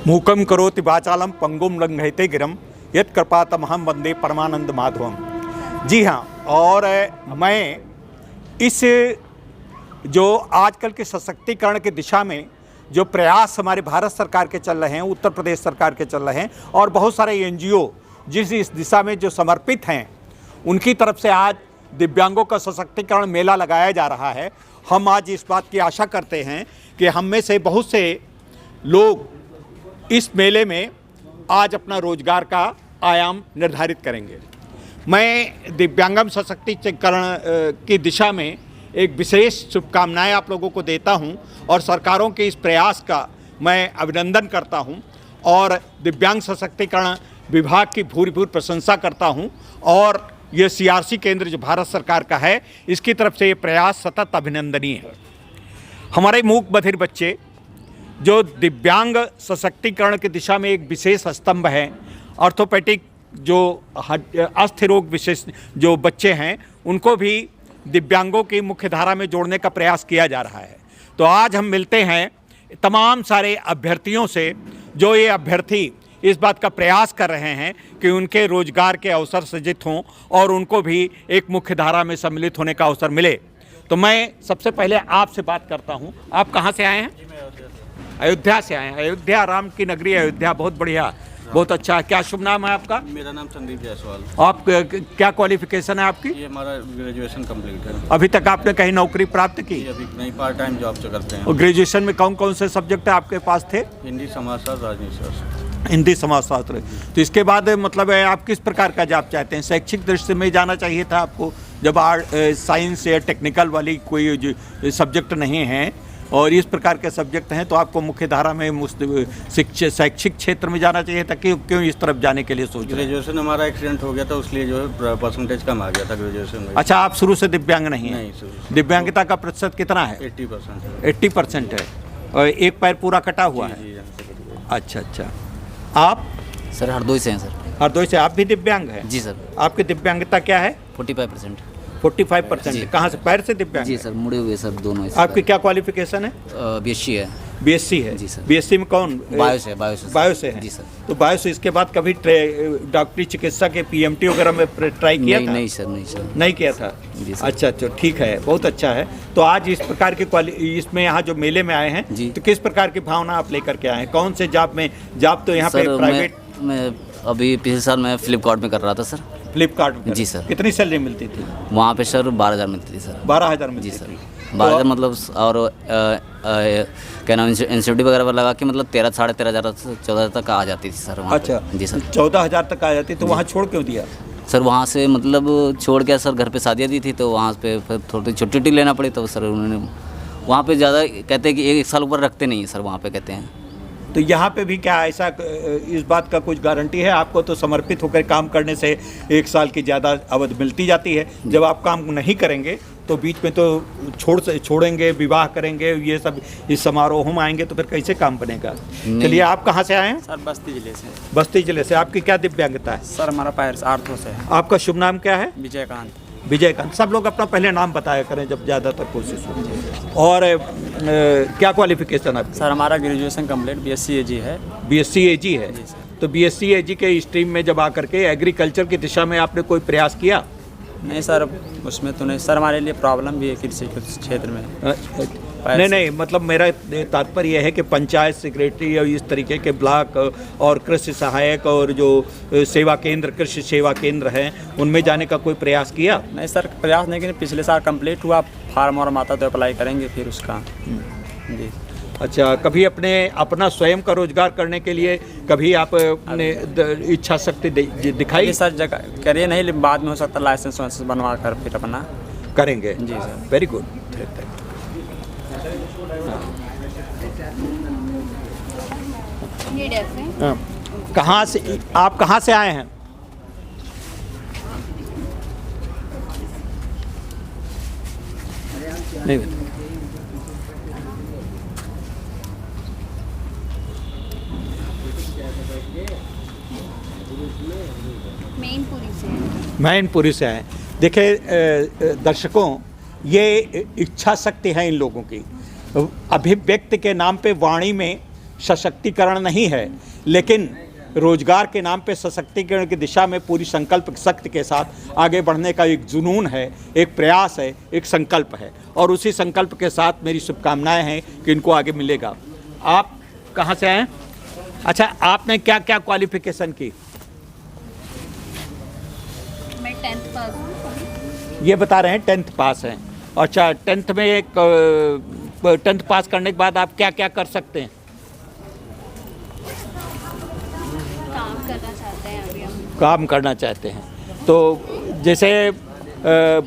मूकं करोति वाचालम पंगुम लंघयते गिरम यत् कृपातमहं वंदे परमानंद माधवम। जी हाँ, और मैं इस जो आजकल के सशक्तिकरण की दिशा में जो प्रयास हमारे भारत सरकार के चल रहे हैं, उत्तर प्रदेश सरकार के चल रहे हैं और बहुत सारे एनजीओ जिस इस दिशा में जो समर्पित हैं, उनकी तरफ से आज दिव्यांगों का सशक्तिकरण मेला लगाया जा रहा है। हम आज इस बात की आशा करते हैं कि हम में से बहुत से लोग इस मेले में आज अपना रोजगार का आयाम निर्धारित करेंगे। मैं दिव्यांगम सशक्तिकरण की दिशा में एक विशेष शुभकामनाएं आप लोगों को देता हूं और सरकारों के इस प्रयास का मैं अभिनंदन करता हूं और दिव्यांग सशक्तिकरण विभाग की भूरि प्रशंसा करता हूं। और ये सीआरसी केंद्र जो भारत सरकार का है, इसकी तरफ से ये प्रयास सतत अभिनंदनीय है। हमारे मूक बधिर बच्चे जो दिव्यांग सशक्तिकरण की दिशा में एक विशेष स्तंभ है, ऑर्थोपेडिक जो अस्थि रोग विशेष जो बच्चे हैं, उनको भी दिव्यांगों की मुख्य धारा में जोड़ने का प्रयास किया जा रहा है। तो आज हम मिलते हैं तमाम सारे अभ्यर्थियों से, जो ये अभ्यर्थी इस बात का प्रयास कर रहे हैं कि उनके रोजगार के अवसर सृजित हों और उनको भी एक मुख्य धारा में सम्मिलित होने का अवसर मिले। तो मैं सबसे पहले आपसे बात करता हूं। आप कहां से आए हैं? अयोध्या से आए हैं। अयोध्या राम की नगरी अयोध्या, बहुत बढ़िया, बहुत अच्छा। क्या शुभ नाम है आपका? मेरा नाम संदीप जायसवाल। आप क्या क्वालिफिकेशन है आपकी? ये हमारा ग्रेजुएशन कंप्लीट है। अभी तक आपने कहीं नौकरी प्राप्त की? अभी नहीं, पार्ट टाइम जॉब से करते हैं। और ग्रेजुएशन में कौन कौन से सब्जेक्ट आपके पास थे? हिंदी, समाजशास्त्र, राजनीति शास्त्र। हिंदी, समाजशास्त्र। तो इसके बाद मतलब आप किस प्रकार का जॉब चाहते हैं? शैक्षिक दृष्टि में जाना चाहिए था आपको, जब आर्ट साइंस या टेक्निकल वाली कोई सब्जेक्ट नहीं है और इस प्रकार के सब्जेक्ट हैं, तो आपको मुख्य धारा में शैक्षिक क्षेत्र में जाना चाहिए था। क्यों इस तरफ जाने के लिए सोच रहे हैं? ग्रेजुएशन हमारा एक्सीडेंट हो गया था, उसलिए जो है परसेंटेज कम आ गया था ग्रेजुएशन में। अच्छा, आप शुरू से दिव्यांग नहीं हैं? नहीं। दिव्यांगता का प्रतिशत कितना है? 80%। 80% है। और एक पैर पूरा कटा हुआ है? अच्छा अच्छा। आप? सर हरदोई से हैं सर। हरदोई से। आप भी दिव्यांग हैं? जी सर। आपकी दिव्यांगता क्या है? 45%। 45%। कहाँ से? पैर से दिव्यांग? जी सर, मुड़े हुए सब दोनों। आपकी क्या क्वालिफिकेशन है? बीएससी है। बीएससी है? जी सर। बीएससी में कौन? बायो से। बायो से है? जी सर। तो बायो से इसके बाद कभी डॉक्टरी चिकित्सा के पीएमटी वगैरह में ट्राई किया था? नहीं सर, नहीं सर। नहीं किया था? जी सर। अच्छा अच्छा, ठीक है, बहुत अच्छा है। तो आज इस प्रकार के इसमें यहाँ जो मेले में आए हैं, तो किस प्रकार की भावना आप लेकर के आए हैं? कौन से जॉब में? जॉब तो यहाँ पे प्राइवेट? मैं अभी पिछले साल मैं फ्लिपकार्ट में कर रहा था सर। फ्लिपकार्ट में? जी सर। कितनी सैलरी मिलती थी वहाँ पे सर? 12,000 मिलती थी सर। 12,000 मिलती जी सर। थी? 12,000 मतलब, और क्या नाम, इंस्टीट्यूट वगैरह लगा के मतलब 13,500 से 14,000 तक आ जाती थी सर वहाँ। अच्छा जी सर। 14,000 तक आ जाती, तो वहाँ छोड़ क्यों दिया? सर वहाँ से मतलब छोड़ के सर घर पे शादियाँ दी थी, तो वहाँ पे फिर थोड़ी छुट्टी लेना पड़ी, तो सर उन्होंने वहाँ पे ज़्यादा कहते हैं कि एक साल ऊपर रखते नहीं है सर वहाँ पे, कहते हैं। तो यहाँ पे भी क्या ऐसा इस बात का कुछ गारंटी है? आपको तो समर्पित होकर काम करने से 1 साल की ज़्यादा अवधि मिलती जाती है। जब आप काम नहीं करेंगे तो बीच में तो छोड़ेंगे, विवाह करेंगे, ये सब इस समारोह में आएंगे, तो फिर कैसे काम बनेगा? चलिए, आप कहाँ से आए हैं? सर बस्ती जिले से। बस्ती जिले से। आपकी क्या दिव्यांगता है? सर हमारा पैर आर्थो से है। आपका शुभ नाम क्या है? विजयकांत। विजयकांत। सब लोग अपना पहले नाम बताया करें जब ज़्यादातर कोशिश हो। और क्या क्वालिफिकेशन आपकी? सर हमारा ग्रेजुएशन कंप्लीट बीएससी एजी है। बीएससी एजी है? तो बीएससी एजी के स्ट्रीम में जब आकर के एग्रीकल्चर की दिशा में आपने कोई प्रयास किया? नहीं सर, उसमें तो नहीं सर, हमारे लिए प्रॉब्लम भी है कृषि के क्षेत्र में। नहीं, मतलब मेरा तात्पर्य यह है कि पंचायत सेक्रेटरी और इस तरीके के ब्लॉक और कृषि सहायक और जो सेवा केंद्र, कृषि सेवा केंद्र हैं, उनमें जाने का कोई प्रयास किया? नहीं सर, प्रयास नहीं, किया। पिछले साल कंप्लीट हुआ, फार्म और माता तो अप्लाई करेंगे फिर उसका। जी। अच्छा, कभी अपना स्वयं का रोजगार करने के लिए कभी आप इच्छा शक्ति दिखाई? सर जगह करिए नहीं, बाद में हो सकता लाइसेंस वाइसेंस बनवा कर फिर अपना करेंगे। जी सर। Very good. कहाँ से आप कहाँ से आए हैं? नहीं, मैनपुरी से आए। देखिए दर्शकों, ये इच्छा शक्ति है इन लोगों की। अभिव्यक्ति के नाम पे वाणी में सशक्तिकरण नहीं है, लेकिन रोजगार के नाम पे सशक्तिकरण की दिशा में पूरी संकल्प शक्ति के साथ आगे बढ़ने का एक जुनून है, एक प्रयास है, एक संकल्प है। और उसी संकल्प के साथ मेरी शुभकामनाएं हैं कि इनको आगे मिलेगा। आप कहाँ से आए? अच्छा, आपने क्या क्या क्वालिफिकेशन की? मैं 10th पास हूँ। ये बता रहे हैं 10th पास हैं। अच्छा, 10th में 10th पास करने के बाद आप क्या क्या कर सकते हैं? काम करना चाहते हैं अभी हम। काम करना चाहते हैं तो जैसे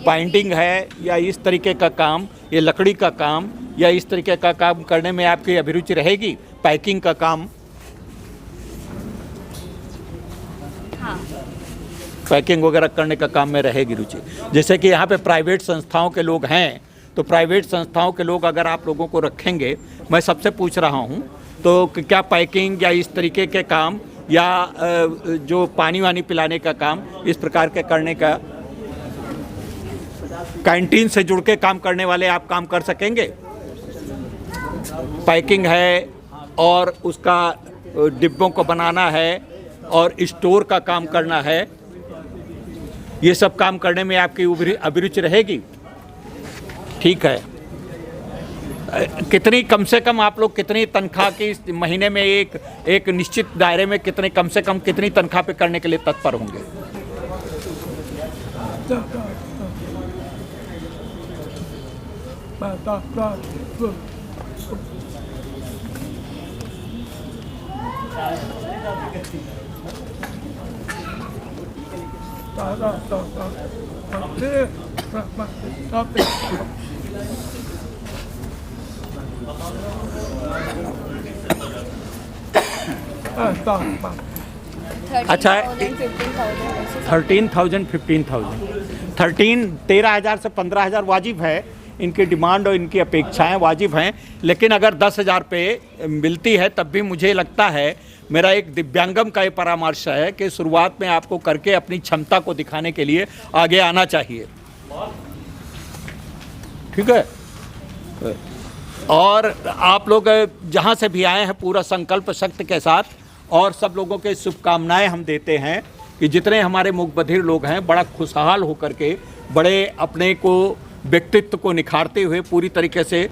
बाइंडिंग है या इस तरीके का काम, ये लकड़ी का काम या इस तरीके का काम करने में आपकी अभिरुचि रहेगी? पैकिंग का काम, हाँ, पैकिंग वगैरह करने का काम में रहेगी रुचि। जैसे कि यहाँ पे प्राइवेट संस्थाओं के लोग हैं, तो प्राइवेट संस्थाओं के लोग अगर आप लोगों को रखेंगे, मैं सबसे पूछ रहा हूँ, तो क्या पैकिंग या इस तरीके के काम या जो पानी वानी पिलाने का काम, इस प्रकार के करने का, कैंटीन से जुड़ के काम करने वाले आप काम कर सकेंगे? पैकिंग है और उसका डिब्बों को बनाना है और स्टोर का काम करना है, ये सब काम करने में आपकी अभिरुचि रहेगी? ठीक है। कितनी कम से कम आप लोग कितनी तनख्वाह की महीने में एक निश्चित दायरे में कितने कम से कम कितनी तनख्वाह पे करने के लिए तत्पर होंगे? अच्छा, 13,000 15,000 13,000 से 15,000 वाजिब है। इनकी डिमांड और इनकी अपेक्षाएं वाजिब हैं, लेकिन अगर 10,000 पे मिलती है तब भी मुझे लगता है, मेरा एक दिव्यांगम का ये परामर्श है कि शुरुआत में आपको करके अपनी क्षमता को दिखाने के लिए आगे आना चाहिए। ठीक है। और आप लोग जहाँ से भी आए हैं पूरा संकल्प शक्ति के साथ, और सब लोगों के शुभकामनाएं हम देते हैं कि जितने हमारे मूक बधिर लोग हैं बड़ा खुशहाल होकर के, बड़े अपने को व्यक्तित्व को निखारते हुए पूरी तरीके से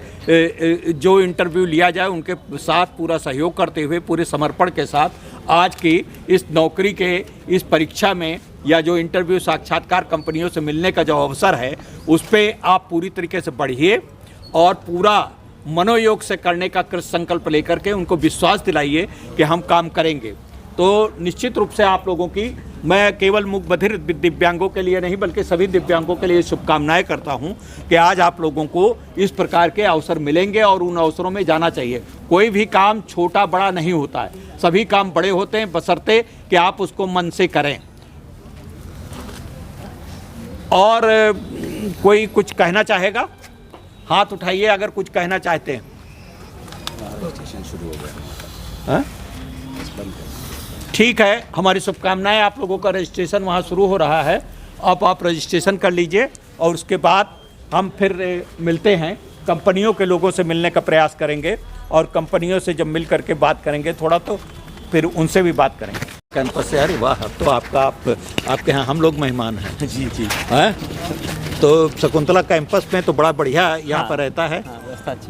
जो इंटरव्यू लिया जाए उनके साथ पूरा सहयोग करते हुए पूरे समर्पण के साथ आज की इस नौकरी के इस परीक्षा में या जो इंटरव्यू साक्षात्कार कंपनियों से मिलने का जो अवसर है उस पर आप पूरी तरीके से बढ़िए और पूरा मनोयोग से करने का कृत संकल्प लेकर के उनको विश्वास दिलाइए कि हम काम करेंगे। तो निश्चित रूप से आप लोगों की मैं केवल मूक बधिर दिव्यांगों के लिए नहीं बल्कि सभी दिव्यांगों के लिए शुभकामनाएं करता हूं कि आज आप लोगों को इस प्रकार के अवसर मिलेंगे और उन अवसरों में जाना चाहिए। कोई भी काम छोटा बड़ा नहीं होता है, सभी काम बड़े होते हैं बशर्ते कि आप उसको मन से करें। और कोई कुछ कहना चाहेगा? हाथ उठाइए अगर कुछ कहना चाहते हैं। हाँ? ठीक है, हमारी शुभकामनाएं। आप लोगों का रजिस्ट्रेशन वहाँ शुरू हो रहा है, अब आप रजिस्ट्रेशन कर लीजिए और उसके बाद हम फिर मिलते हैं। कंपनियों के लोगों से मिलने का प्रयास करेंगे और कंपनियों से जब मिल करके बात करेंगे थोड़ा तो फिर उनसे भी बात करेंगे। कैंपस से, अरे वाह, तो आपके यहाँ हम लोग मेहमान हैं। जी जी। हैं तो शकुंतला कैंपस में तो बड़ा बढ़िया यहाँ पर रहता है।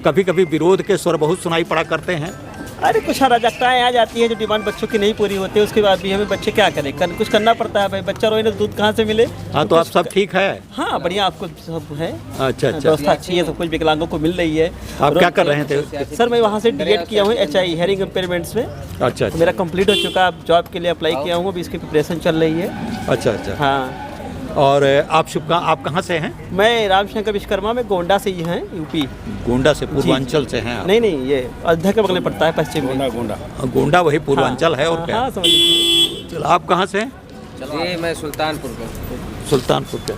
कभी कभी विरोध के स्वर बहुत सुनाई पड़ा करते हैं। अरे कुछ अराजकताएं आ जाती है, जो डिमांड बच्चों की नहीं पूरी होती है, उसके बाद भी हमें बच्चे क्या करें, कुछ करना पड़ता है भाई। बच्चा रोए ना दूध कहाँ से मिले। हाँ, तो आप सब ठीक है? हाँ बढ़िया, आपको सब है। अच्छा। व्यवस्था अच्छी है, सब कुछ विकलांगों को मिल रही है। आप क्या कर रहे थे? सर मैं वहाँ से डीएड किया हूँ HI हेयरिंग इम्पेयरमेंट्स में। अच्छा। मेरा कंप्लीट हो चुका, अब जॉब के लिए अप्लाई किया हूँ, अभी इसकी प्रिपरेशन चल रही है। अच्छा। हाँ। और आप कहाँ से हैं? मैं रामशंकर विश्वकर्मा में गोंडा से ही हैं, यूपी। गोंडा से, पूर्वांचल से हैं आप? नहीं, ये अयोध्या के बगल में पड़ता है, पश्चिम में। गोंडा वही पूर्वांचल है और क्या? हाँ समझ लीजिए। चलो, आप कहाँ से हैं? जी मैं सुल्तानपुर का। सुल्तानपुर के।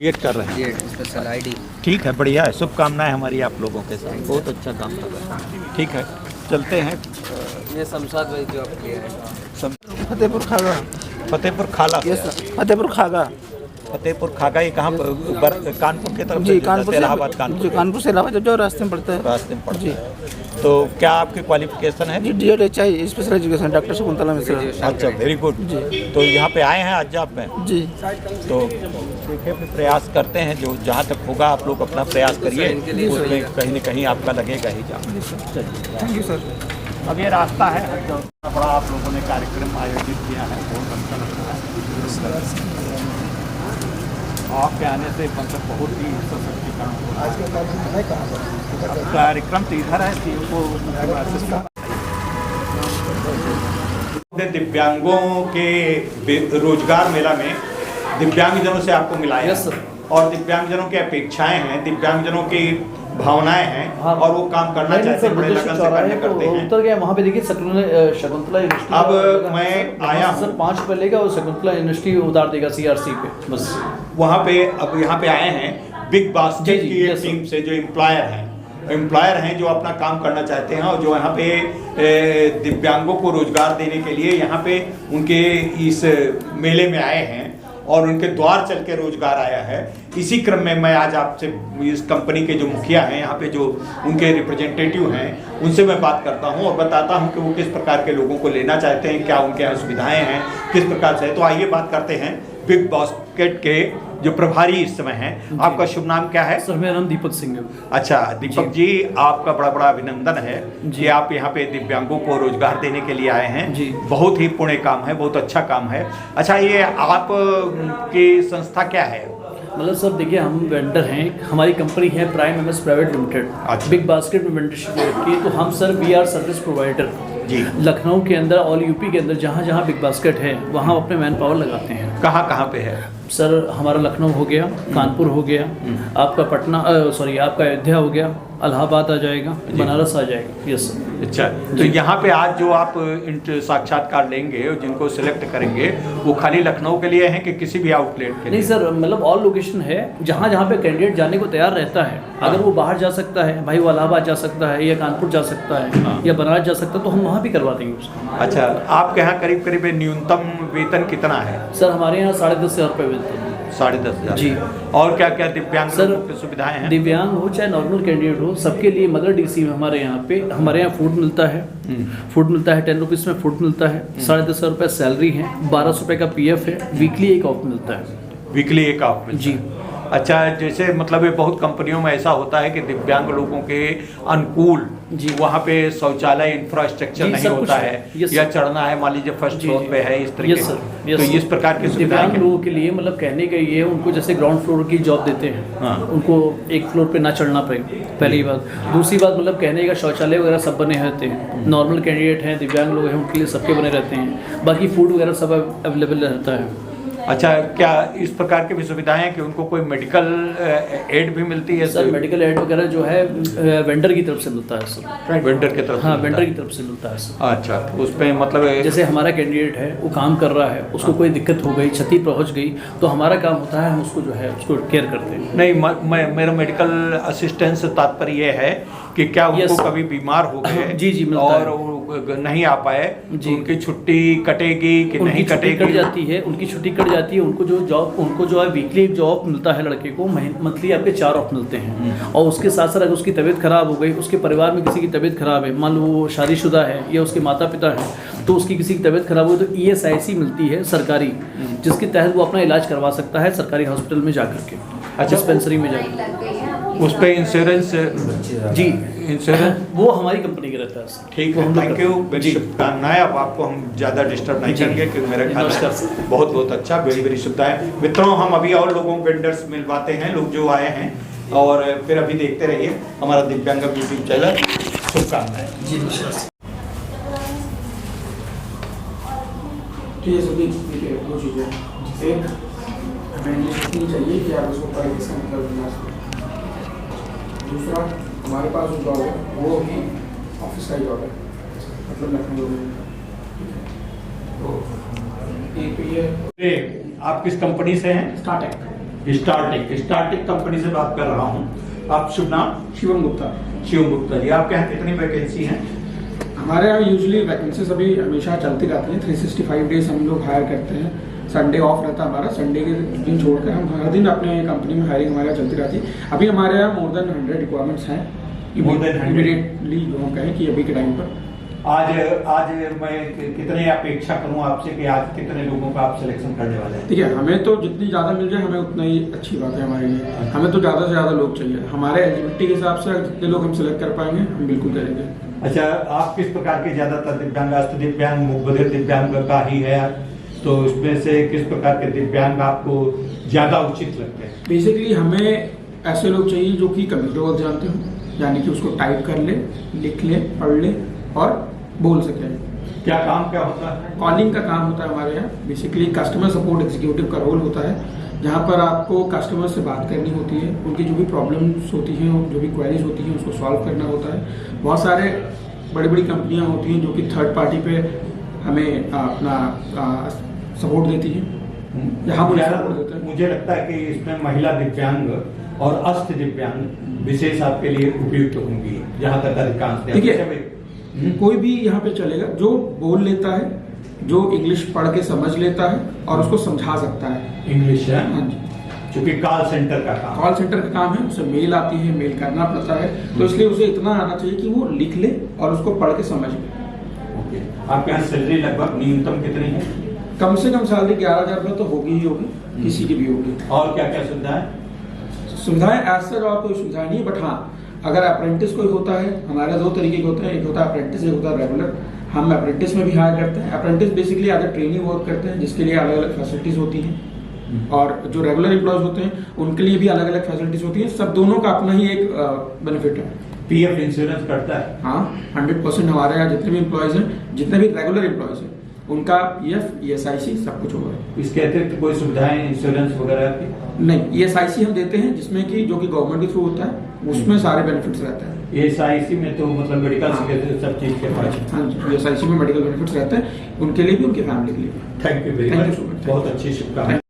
ये कर रहे हैं? ये स्पेशल ID। ठीक है, बढ़िया है। शुभकामनाएं हमारी आप लोगों के साथ, बहुत अच्छा काम कर रहे हैं। ठीक है, चलते हैं। ये शमशाद भाई जो आप किए हैं। फतेहपुर खाला। फतेहपुर खागा। फतेहपुर खागा ये कहाँ कानपुर की तरफ जी से कानपुर से इलाहाबाद कानपुर कानपुर से इलाहाबाद जो रास्ते में पड़ता है। रास्ते में पड़ता जी। है। तो क्या आपकी क्वालिफिकेशन है? जी DED special education doctor Shakuntala Mishra. अच्छा, वेरी गुड। जी। तो यहाँ पे आए हैं आज जॉब में? जी। तो देखिए फिर प्रयास करते हैं, जो जहाँ तक होगा आप लोग अपना प्रयास करिए, उसमें कहीं न कहीं आपका लगेगा ही जॉब। Thank you sir. अब ये रास्ता है, बड़ा आप लोगों ने कार्यक्रम आयोजित किया है, बहुत अच्छा लगता है। आपके आने से मतलब बहुत ही सशक्तिकरण हो रहा है। कार्यक्रम तो इधर है, दिव्यांगों के रोजगार मेला में दिव्यांगजनों से आपको मिलाया और दिव्यांगजनों की अपेक्षाएं हैं, दिव्यांगजनों की भावनाएं हैं, और वो काम करना चाहते हैं, बड़े लगन से करते हैं। उतर गया वहाँ पे देखिए शकुंतला यूनिवर्सिटी। अब मैं आया हूँ, सर 5 रुपये लेगा और शकुंतला यूनिवर्सिटी उतार देगा CRC पे बस। वहाँ पे अब यहाँ पे आए हैं बिग बास्केट की एक टीम से, जो एम्प्लॉयर हैं जो अपना काम करना चाहते हैं और जो यहाँ पे दिव्यांगों को रोजगार देने के लिए यहाँ पे उनके इस मेले में आए हैं और उनके द्वार चल के रोजगार आया है। इसी क्रम में मैं आज आपसे इस कंपनी के जो मुखिया हैं, यहाँ पे जो उनके रिप्रेजेंटेटिव हैं, उनसे मैं बात करता हूँ और बताता हूँ कि वो किस प्रकार के लोगों को लेना चाहते हैं, क्या उनके यहाँ सुविधाएं हैं, किस प्रकार से। तो आइए बात करते हैं बिग बास्केट के जो प्रभारी इस समय हैं। आपका शुभ नाम क्या है? सर मेरा नाम दीपक सिंह है। अच्छा दीपक जी, आपका बड़ा बड़ा अभिनंदन है कि आप यहाँ पे दिव्यांगों को रोजगार देने के लिए आए हैं जी। बहुत ही पुण्य काम है, बहुत अच्छा काम है। अच्छा, ये आप की संस्था क्या है? मतलब सर देखिए, हम वेंडर हैं, हमारी कंपनी है प्राइम MS प्राइवेट लिमिटेड। अच्छा। बिग बास्केट में वेंडरशिप की, तो हम sir we are service provider जी। लखनऊ के अंदर, ऑल यूपी के अंदर जहाँ जहाँ बिग बास्केट है वहाँ अपने मैन पावर लगाते हैं। कहाँ कहाँ पे है? सर हमारा लखनऊ हो गया, कानपुर हो गया, आपका पटना आपका अयोध्या हो गया, इलाहाबाद आ जाएगा, बनारस आ जाएगा। Yes sir. अच्छा, तो यहाँ पे आज जो आप साक्षात्कार लेंगे, जिनको सिलेक्ट करेंगे, वो खाली लखनऊ के लिए हैं कि किसी भी आउटलेट के लिए? नहीं सर, मतलब ऑल लोकेशन है, जहाँ जहाँ पे कैंडिडेट जाने को तैयार रहता है। अगर वो बाहर जा सकता है, भाई वो इलाहाबाद जा सकता है या कानपुर जा सकता है या बनारस जा सकता है, तो हम वहाँ भी करवा देंगे उसको। अच्छा, आपके यहाँ करीब करीब न्यूनतम वेतन कितना है? सर हमारे यहाँ 10,500 रुपये वेतन। 10,500 जी। और क्या क्या दिव्यांग सर लोगों की सुविधाएं हैं? दिव्यांग हो चाहे नॉर्मल कैंडिडेट हो, सबके लिए मदर DC में हमारे यहाँ फूड मिलता है। फूड मिलता है 10 रुपीज़ में फूड मिलता है। 10,500 रुपये सैलरी है, 1200 रुपये का PF है, वीकली एक ऑफ मिलता है। वीकली एक ऑफ मिलता जी। है। अच्छा, जैसे मतलब ये बहुत कंपनियों में ऐसा होता है कि दिव्यांग लोगों के अनुकूल जी वहाँ पे शौचालय इंफ्रास्ट्रक्चर नहीं होता है, या चढ़ना है, मान लीजिए फर्स्ट फ्लोर पे है, इस तरीके से। तो इस प्रकार की सुविधाएं दिव्यांग लोगों के लिए मतलब कहने का ये है, उनको जैसे ग्राउंड फ्लोर की जॉब देते हैं। हाँ। उनको एक फ्लोर पे ना चढ़ना पड़े, पहली बात। दूसरी बात, मतलब कहने का शौचालय वगैरह सब बने रहते हैं। नॉर्मल कैंडिडेट हैं, दिव्यांग लोग हैं, उनके लिए सबके बने रहते हैं। बाकी फूड वगैरह सब अवेलेबल रहता है। अच्छा, क्या इस प्रकार की भी सुविधाएं हैं कि उनको कोई मेडिकल एड भी मिलती है? सर मेडिकल एड वगैरह जो है वेंडर की तरफ से मिलता है सर। वेंडर की तरफ? हाँ, वेंडर की तरफ से मिलता है सर। अच्छा, उस पे मतलब जैसे हमारा कैंडिडेट है, वो काम कर रहा है, उसको कोई दिक्कत हो गई, क्षति पहुंच गई, तो हमारा काम होता है, हम उसको जो है उसको केयर करते हैं। नहीं, मेरा मेडिकल असिस्टेंस से तात्पर्य ये है कि क्या उनको कभी बीमार हो गए जी मिलता और है। नहीं आ पाए, तो उनकी छुट्टी कटेगी कि नहीं कटेगी? कट जाती है, उनकी छुट्टी कट जाती है। उनको जो है वीकली एक जॉब मिलता है लड़के को, मंथली आपके 4 ऑफ मिलते हैं। और उसके साथ साथ अगर उसकी तबीयत खराब हो गई, उसके परिवार में किसी की तबीयत खराब है, मान लो वो शादीशुदा है या उसके माता पिता हैं, तो उसकी किसी की तबीयत खराब हो तो ESIC मिलती है सरकारी, जिसके तहत वो अपना इलाज करवा सकता है सरकारी हॉस्पिटल में जाकर के। अच्छा, डिस्पेंसरी में जाकर उस पर इंश्योरेंस? जी, इंश्योरेंस वो हमारी कंपनी का रहता है। ठीक है, थैंक यू, मेरी शुभकामनाएं। अब आपको हम ज़्यादा डिस्टर्ब नहीं करेंगे क्योंकि मेरा ख्याल है बहुत बहुत अच्छा, वेरी वेरी शुभकामनाएं। मित्रों, हम अभी और लोगों को वेंडर्स मिलवाते हैं, लोग जो आए हैं, और फिर अभी देखते रहिए हमारा दिव्यांगम YouTube चैनल। शुभकामनाएं जी। ये सभी दो चीज़ें, एक नहीं चाहिए कि आप उसको पढ़ इसका मतलब, दूसरा हमारे पास जो जॉब है वो भी ऑफिस का ही जॉब है, मतलब लखनऊ में। तो एक ये आप किस कंपनी से हैं? स्टार्टेक कंपनी से बात कर रहा हूँ। आप शुभ नाम? शिवम गुप्ता। शिवम गुप्ता जी, आपके यहाँ कितनी वैकेंसी हैं? हमारे यहाँ यूजुअली वैकेंसीज अभी हमेशा चलती रहती हैं, 365 डेज हम लोग हायर करते हैं। संडे ऑफ रहता है हमारा, संडे के दिन छोड़कर हम हर दिन अपने कंपनी में हायरिंग हमारे यहाँ चलती रहती है। अभी हमारे यहाँ मोर देन 100 रिक्वायरमेंट्स हैं More than 100? इमीडिएटली जो हम कहें कि अभी के टाइम पर। आज मैं कितने अपेक्षा करूं आपसे कि आज कितने लोगों का आप सिलेक्शन करने वाले हैं? ठीक है, हमें तो जितनी ज़्यादा मिल जाए हमें उतना ही अच्छी बात है हमारे लिए। हमें तो ज़्यादा से ज़्यादा लोग चाहिए, हमारे एलिजिबिलिटी के हिसाब से जितने लोग हम सिलेक्ट कर पाएंगे हम बिल्कुल करेंगे। अच्छा, आप किस प्रकार के ज्यादातर दिव्यांग, अस्त दिव्यांग, मुखबधिर दिव्यांग का ही है, तो इसमें से किस प्रकार के दिव्यांग आपको ज्यादा उचित लगते हैं? बेसिकली हमें ऐसे लोग चाहिए जो कि कंप्यूटर वर्क जानते हो, यानी कि उसको टाइप कर ले, लिख ले, पढ़ ले और बोल सके। क्या काम क्या होता है? कॉलिंग का काम होता है हमारे यहाँ। बेसिकली कस्टमर सपोर्ट एग्जीक्यूटिव का रोल होता है, जहाँ पर आपको कस्टमर से बात करनी होती है, उनकी जो भी प्रॉब्लम्स होती हैं, जो भी क्वेरीज होती हैं उसको सॉल्व करना होता है। बहुत सारे बड़ी बड़ी कंपनियाँ होती हैं जो कि थर्ड पार्टी पे हमें अपना सपोर्ट देती हैं, जहाँ पर सपोर्ट देता है। मुझे लगता है कि इसमें महिला दिव्यांग और अस्त दिव्यांग विशेष आपके लिए उपयुक्त होंगी, जहाँ तक अधिकांश। ठीक है, कोई भी यहाँ पे चलेगा जो बोल लेता है, जो इंग्लिश पढ़ के समझ लेता है और उसको समझा सकता है। इंग्लिश है, हाँ जी, क्योंकि कॉल सेंटर का काम, कॉल सेंटर का काम है, उसे मेल आती है, मेल करना पड़ता है, तो इसलिए उसे इतना आना चाहिए कि वो लिख ले और उसको पढ़ के समझ ले। ओके, आपके यहाँ सैलरी लगभग न्यूनतम कितनी है? कम से कम सैलरी 11,000 रुपये तो होगी ही होगी, किसी की भी होगी। और क्या क्या सुविधाएं? सुविधाएं ऐसे और कोई सुविधाएं नहीं, बट हाँ अगर अप्रेंटिस कोई होता है, हमारे दो तरीके के होते हैं, एक होता है अप्रेंटिस, एक होता है रेगुलर। हम अप्रेंटिस में भी हायर करते हैं। Apprentice basically as a training work करते हैं, जिसके लिए अलग अलग फैसिलिटीज होती हैं, और जो रेगुलर एम्प्लॉयज होते हैं उनके लिए भी अलग अलग फैसिलिटीज होती हैं। सब दोनों का अपना ही एक बेनिफिट है। पीएफ इंश्योरेंस करता है? हाँ, 100% हमारे यहाँ जितने भी एम्प्लॉयज हैं, जितने भी रेगुलर एम्प्लॉयज हैं, उनका पीएफ, ESIC सब कुछ होगा। इसके अतिरिक्त कोई सुविधाएं इंश्योरेंस वगैरह की? नहीं, ESIC हम देते हैं, जिसमें कि जो कि गवर्नमेंट के थ्रू होता है, उसमें सारे बेनिफिट्स रहते हैं। ESIC में तो मतलब मेडिकल सब चीज के पास? हाँ जी, ESIC में मेडिकल बेनिफिट्स रहते हैं, उनके लिए भी, उनके फैमिली के लिए भी। Thank you very Thank you much, so much. बहुत अच्छी शुभकामनाएं।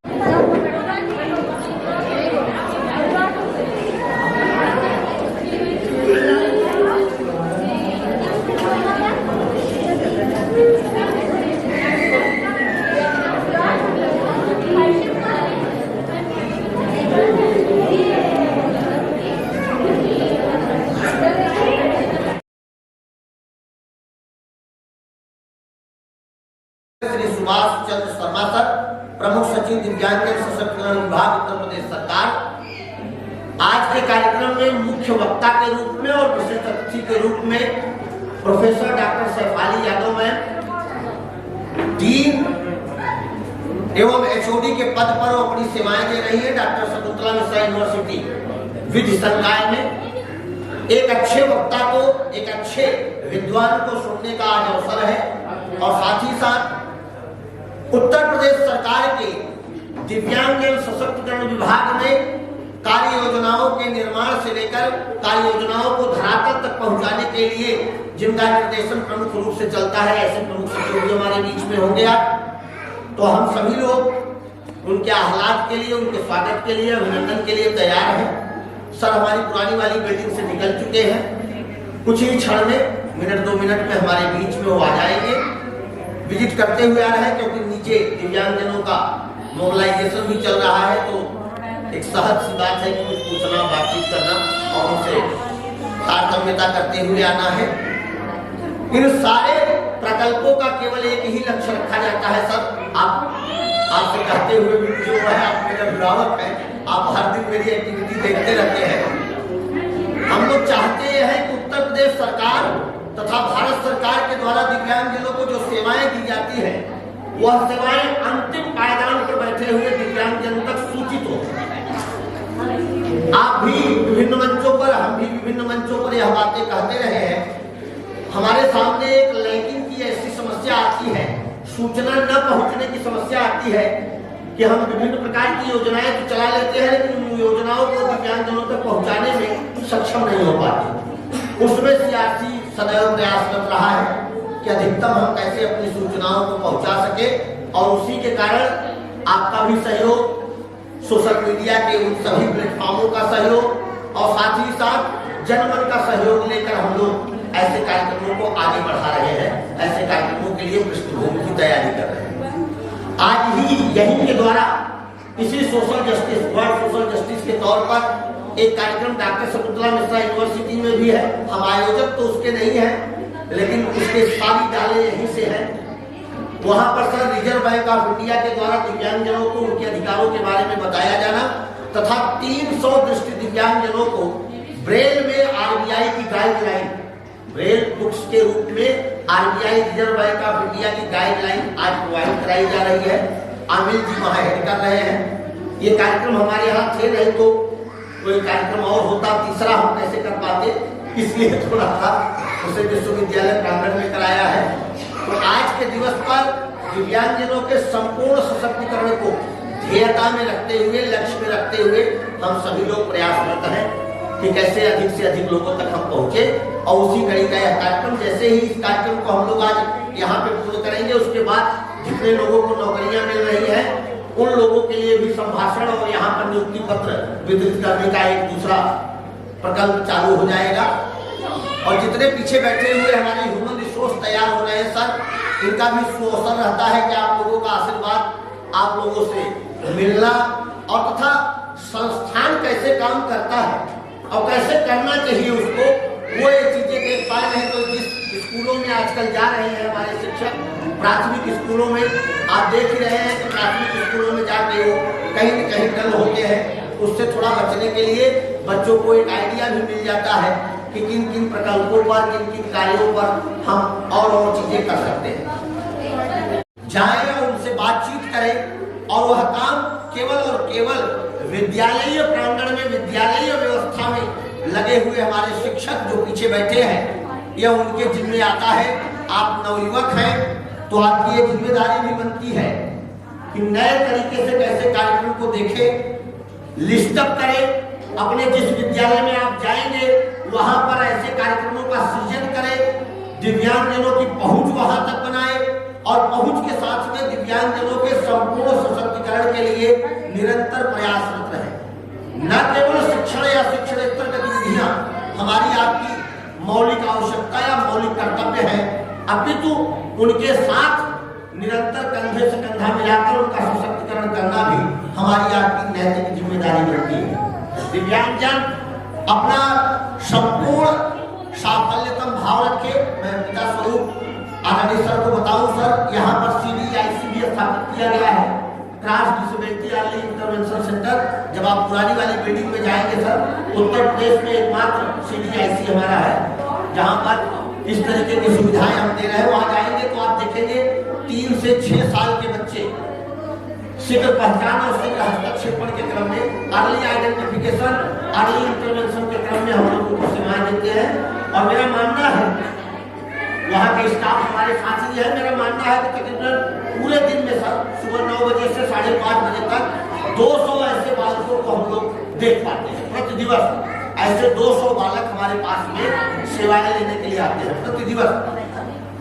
श्री सुभाष चंद्र शर्मा सर, प्रमुख सचिव दिव्यांग सशक्तिकरण विभाग उत्तर प्रदेश सरकार। आज के कार्यक्रम में मुख्य वक्ता के रूप में और विशिष्ट अतिथि के रूप में professor doctor Shafali Yadav ma'am, dean एवं HOD के पद पर अपनी सेवाएं दे रही है डॉक्टर शकुंतला मिश्रा यूनिवर्सिटी विधि संकाय में। एक अच्छे वक्ता को, एक अच्छे विद्वान को सुनने का आज अवसर है, और साथ ही साथ उत्तर प्रदेश सरकार के दिव्यांग सशक्तिकरण विभाग में कार्य योजनाओं के निर्माण से लेकर कार्य योजनाओं को धरातल तक पहुंचाने के लिए जिनका निर्देशन प्रमुख रूप से चलता है, ऐसे प्रमुख सचिव भी हमारे बीच में होंगे आज। तो हम सभी लोग उनके आह्लाद के लिए, उनके स्वागत के लिए, अभिनंदन के लिए तैयार हैं। सर हमारी पुरानी वाली बिल्डिंग से निकल चुके हैं, कुछ ही क्षण में, मिनट 2 मिनट में हमारे बीच में वो आ जाएंगे। विजिट करते हुए आ रहे हैं, क्योंकि नीचे दिव्यांगजनों का मोबिलाइजेशन भी चल रहा है, तो एक सहज सी बात है कि कुछ पूछना, बातचीत करना और उनसे तारतम्यता करते हुए आना है। इन सारे प्रकल्पों का केवल एक ही लक्ष्य रखा जाता है सर, आपसे कहते हुए भी जो है, आप मेरे अभिभावक हैं, आप हर दिन मेरी एक्टिविटी देखते रहते हैं। हम लोग चाहते हैं कि उत्तर प्रदेश सरकार तथा भारत सरकार के द्वारा दिव्यांगजनों को जो सेवाएं दी जाती है, वह सेवाएं अंतिम पायदान पर बैठे हुए दिव्यांगजनों तक सूचित हो। आप भी विभिन्न मंचों पर, हम भी विभिन्न मंचों पर यह बातें कहते रहे हैं। हमारे सामने एक लैंगिंग की ऐसी समस्या आती है, सूचना न पहुंचने की समस्या आती है कि हम विभिन्न प्रकार की योजनाएं तो चला लेते हैं, लेकिन उन योजनाओं को दिव्यांगजनों तक पहुंचाने में सक्षम नहीं हो पाते। उसमें CRC सदैव प्रयासरत रहा है कि अधिकतम हम कैसे अपनी सूचनाओं को पहुंचा सके, और उसी के कारण आपका भी सहयोग, सोशल मीडिया के उन सभी प्लेटफॉर्मों का सहयोग, और साथ ही साथ जनमन का सहयोग लेकर हम लोग ऐसे कार्यक्रमों को आगे बढ़ा रहे हैं, ऐसे कार्यक्रमों के लिए पृष्ठभूमि की तैयारी कर रहे हैं। आज ही यही के द्वारा इसी social justice, world social justice के तौर पर एक कार्यक्रम डॉक्टर शकुंतला मिश्रा यूनिवर्सिटी में भी है। हम आयोजक तो उसके नहीं हैं, लेकिन उसके सारी डाले यहीं से हैं। वहां पर sir reserve bank of India के द्वारा दिव्यांगजनों को उनके अधिकारों के बारे में बताया जाना तथा 300 दृष्टि दिव्यांगजनों को ब्रेल में आरबीआई की गाइडलाइन, ब्रेल बुक्स के रूप में RBI reserve bank of India की गाइडलाइन आज प्रोवाइड कराई जा रही है। आमिर जी वहां हेड कर रहे हैं। ये कार्यक्रम हमारे यहाँ थे नहीं तो कोई कार्यक्रम और होता, तीसरा हम कैसे कर पाते, इसलिए थोड़ा सा उसे विश्वविद्यालय प्रांगण में कराया है। तो आज के दिवस पर दिव्यांगजनों के संपूर्ण सशक्तिकरण को ध्येयता में रखते हुए, लक्ष्य में रखते हुए हम सभी लोग प्रयासरत हैं कि कैसे अधिक से अधिक लोगों तक हम पहुंचे। और उसी कड़ी का यह कार्यक्रम, जैसे ही इस कार्यक्रम को हम लोग आज यहाँ पे पूर्ण करेंगे, उसके बाद जितने लोगों को नौकरियां मिल रही हैं उन लोगों के लिए भी संभाषण और यहाँ पर नियुक्ति पत्र वितरित करने का एक दूसरा प्रकल्प चालू हो जाएगा। और जितने पीछे बैठे हुए हमारे ह्यूमन रिसोर्स तैयार हो रहे हैं सर, इनका भी सुअवसर रहता है कि आप लोगों का आशीर्वाद आप लोगों से मिलना और तथा संस्थान कैसे काम करता है और कैसे करना चाहिए उसको, वो ये चीजें देख पा रहे हैं। तो जिस स्कूलों में आजकल जा रहे हैं हमारे शिक्षक, प्राथमिक स्कूलों में आप देख ही रहे हैं कि प्राथमिक स्कूलों में जाके वो कहीं न कहीं डल होते हैं। उससे थोड़ा बचने के लिए बच्चों को एक आइडिया भी मिल जाता है कि किन किन प्रकल्पों पर, किन किन कार्यों पर हम और चीजें कर सकते हैं। जाएं और उनसे बातचीत करें और वह काम केवल और केवल विद्यालयीय प्रांगण में, विद्यालयीय व्यवस्था में लगे हुए हमारे शिक्षक जो पीछे बैठे हैं, यह उनके जिम्मे आता है। आप नवयुवक हैं तो आपकी ये जिम्मेदारी भी बनती है कि नए तरीके से कैसे कार्यक्रम को देखें, लिस्ट अप करें। अपने जिस विद्यालय में आप जाएंगे वहां पर ऐसे कार्यक्रमों का सृजन करें, दिव्यांगजनों की पहुंच वहां तक बनाए और पहुंच के साथ में दिव्यांगजनों के संपूर्ण सशक्तिकरण के लिए निरंतर प्रयासरत रहे। न केवल शिक्षण या शिक्षणेतर गतिविधियां हमारी आपकी मौलिक आवश्यकता या मौलिक कर्तव्य है, अपितु उनके साथ निरंतर कंधे से कंधा मिलाकर उनका सशक्तिकरण करना भी हमारी आपकी नैतिक जिम्मेदारी बनती है। दिव्यांगजन अपना संपूर्ण साफल्यतम भाव रखे। मैं पिता स्वरूप आदरणीय सर को बताऊं, सर यहाँ पर CDIC भी स्थापित किया गया है, cross disability early intervention centre. जब आप पुरानी वाली बिल्डिंग में जाएंगे सर, उत्तर प्रदेश में एकमात्र CDIC हमारा है जहाँ पर इस तरीके की सुविधाएं हम दे रहे हैं। वहां जाएंगे तो आप देखेंगे 3 से 6 साल के बच्चे शीघ्र पहचान और शीघ्र हस्तक्षेपण के क्रम में, अर्ली आइडेंटिफिकेशन, अर्ली इंटरवेंशन के क्रम में हम लोगों को सेवाएं देते हैं। और मेरा मानना है, वहाँ के स्टाफ हमारे साथ ही है, मेरा मानना है कि तकरीबन पूरे दिन में सर सुबह 9 बजे से 5:30 बजे तक 200 ऐसे बालकों को हम लोग देख पाते हैं प्रति दिवस। ऐसे 200 बालक हमारे पास में सेवाएं लेने के लिए आते हैं प्रति दिवस।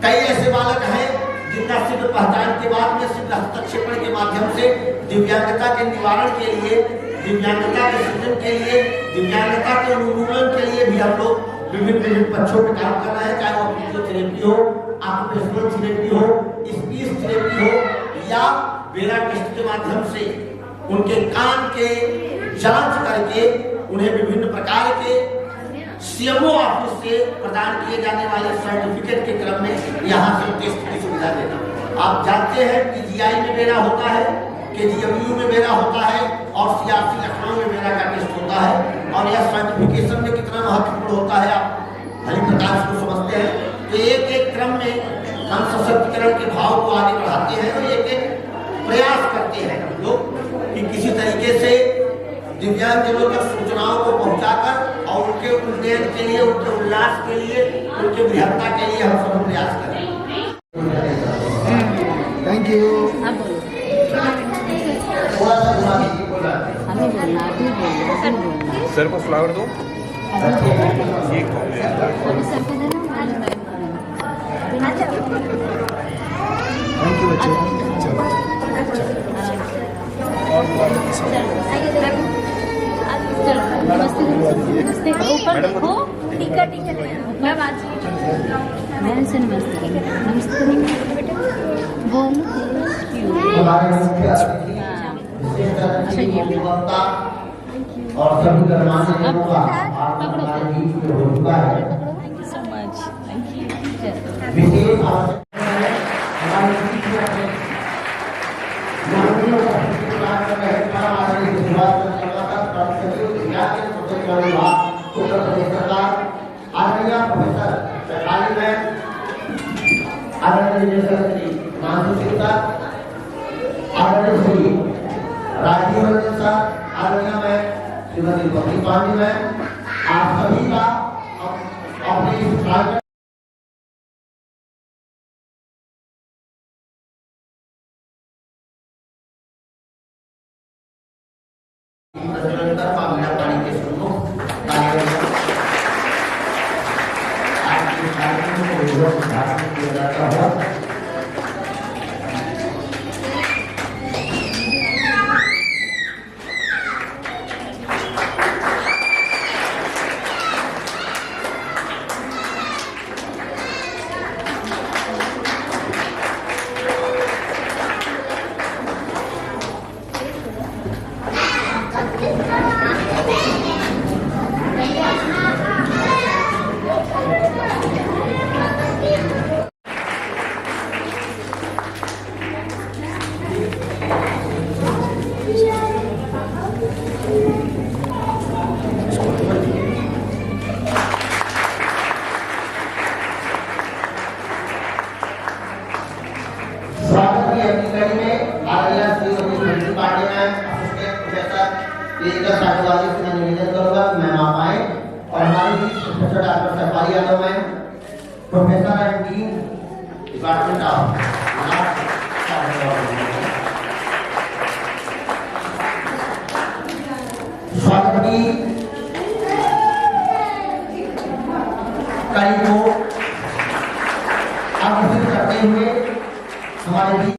कई ऐसे बालक हैं जिनका शीघ्र पहचान के बाद में शीघ्र हस्तक्षेपण के माध्यम से दिव्यांगता के निवारण के लिए, दिव्यांगता के सृजन के लिए, दिव्यांगता के उन्मूलन के लिए भी हम लोग विभिन्न पक्षों पर काम कर रहे हैं। चाहे वो फिजियोथेरेपी हो, ऑक्यूपेशनल थेरेपी हो, स्पीच थेरेपी हो या बेरा टेस्ट के माध्यम से उनके कान के जांच करके उन्हें विभिन्न प्रकार के CMO ऑफिस से प्रदान किए जाने वाले सर्टिफिकेट के क्रम में यहाँ से टेस्ट की सुविधा देना। आप जानते हैं PGI में मेरा होता है, KGMU में मेरा होता है और CRC लखनऊ में मेरा का टेस्ट होता है। और यह सर्टिफिकेशन में कितना महत्वपूर्ण होता है आप भली प्रकार को समझते हैं। तो एक एक क्रम में हम सशक्तिकरण के भाव को आगे बढ़ाते हैं और एक एक प्रयास करते हैं हम लोग कि किसी तरीके से दिव्यांगजनों तक सूचनाओं को पहुंचाकर और उनके उन्नयन के लिए, उनके उल्लास के लिए, उनके बृहत्ता के लिए हम सब प्रयास करें। Thank you. सर को फ्लावर दो। थैंक यू बच्चे। नमस्ते ऊपर देखो, टीका मैम आज मैम से नमस्ते नमस्ते बोलो। हमारे मुख्य अतिथि विशिष्ट अतिथि वक्ता और सभी गणमान्य लोगों का आगमन हमारे बीच में हो चुका है। Thank you so much, thank you. विशेष आवश्यकता है हमारे बीच में माननीय उपस्थिति प्रदान कर रहे परम आदरणीय सुभाष चंद्र समासद प्रमुख सचिव विज्ञान एवं प्रौद्योगिकी विभाग उत्तर प्रदेश सरकार, आदरणीय प्रोफेसर चौटाली मैम, आदरणीय निदेशक श्री मानसू सिंह सर, आदरणीय श्री राजीव रंजन सर, आदरणीय मैम श्रीमती बबली पांडे मैम, आप सभी का अपने इस कार्यक्रम पानी के सम्मुख आज के कार्यक्रम को उद्घाटन किया जाता है। स्वागत की अपनी कड़ी में आदरणीय Shrimati Babli Pandey ma'am, assistant professor clinical psychology से मैं निवेदन करूंगा कि मैम आप आए और हमारे बीच professor doctor Safari Yadav ma'am, professor and dean department of स्वागत की कड़ी को अग्रसर करते हुए हमारे बीच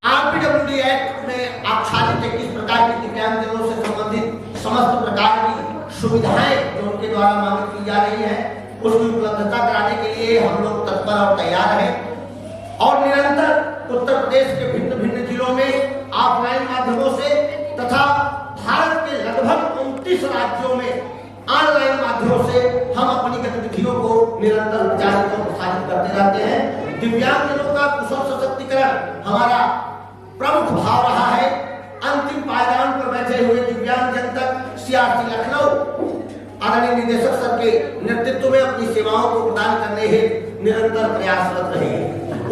आरपीडब्ल्यूडी एक्ट में आच्छादित 21 प्रकार के दिव्यांगजनों से संबंधित समस्त प्रकार की सुविधाएं जो उनके द्वारा मांग की जा रही है उसकी उपलब्धता कराने के लिए हम लोग तत्पर और तैयार हैं और निरंतर उत्तर प्रदेश के भिन्न भिन्न जिलों में ऑफलाइन माध्यमों से तथा भारत के लगभग 29 राज्यों में ऑनलाइन माध्यमों से हम अपनी गतिविधियों को निरंतर प्रचारित और प्रसारित करते रहते हैं। दिव्यांगजनों का कुशल सशक्तिकरण हमारा प्रमुख भाव रहा है। अंतिम पायदान पर बैठे हुए दिव्यांगजन तक सीआरसी लखनऊ आदरणीय निदेशक सर के नेतृत्व में अपनी सेवाओं को प्रदान करने हेतु निरंतर प्रयासरत रहे हैं।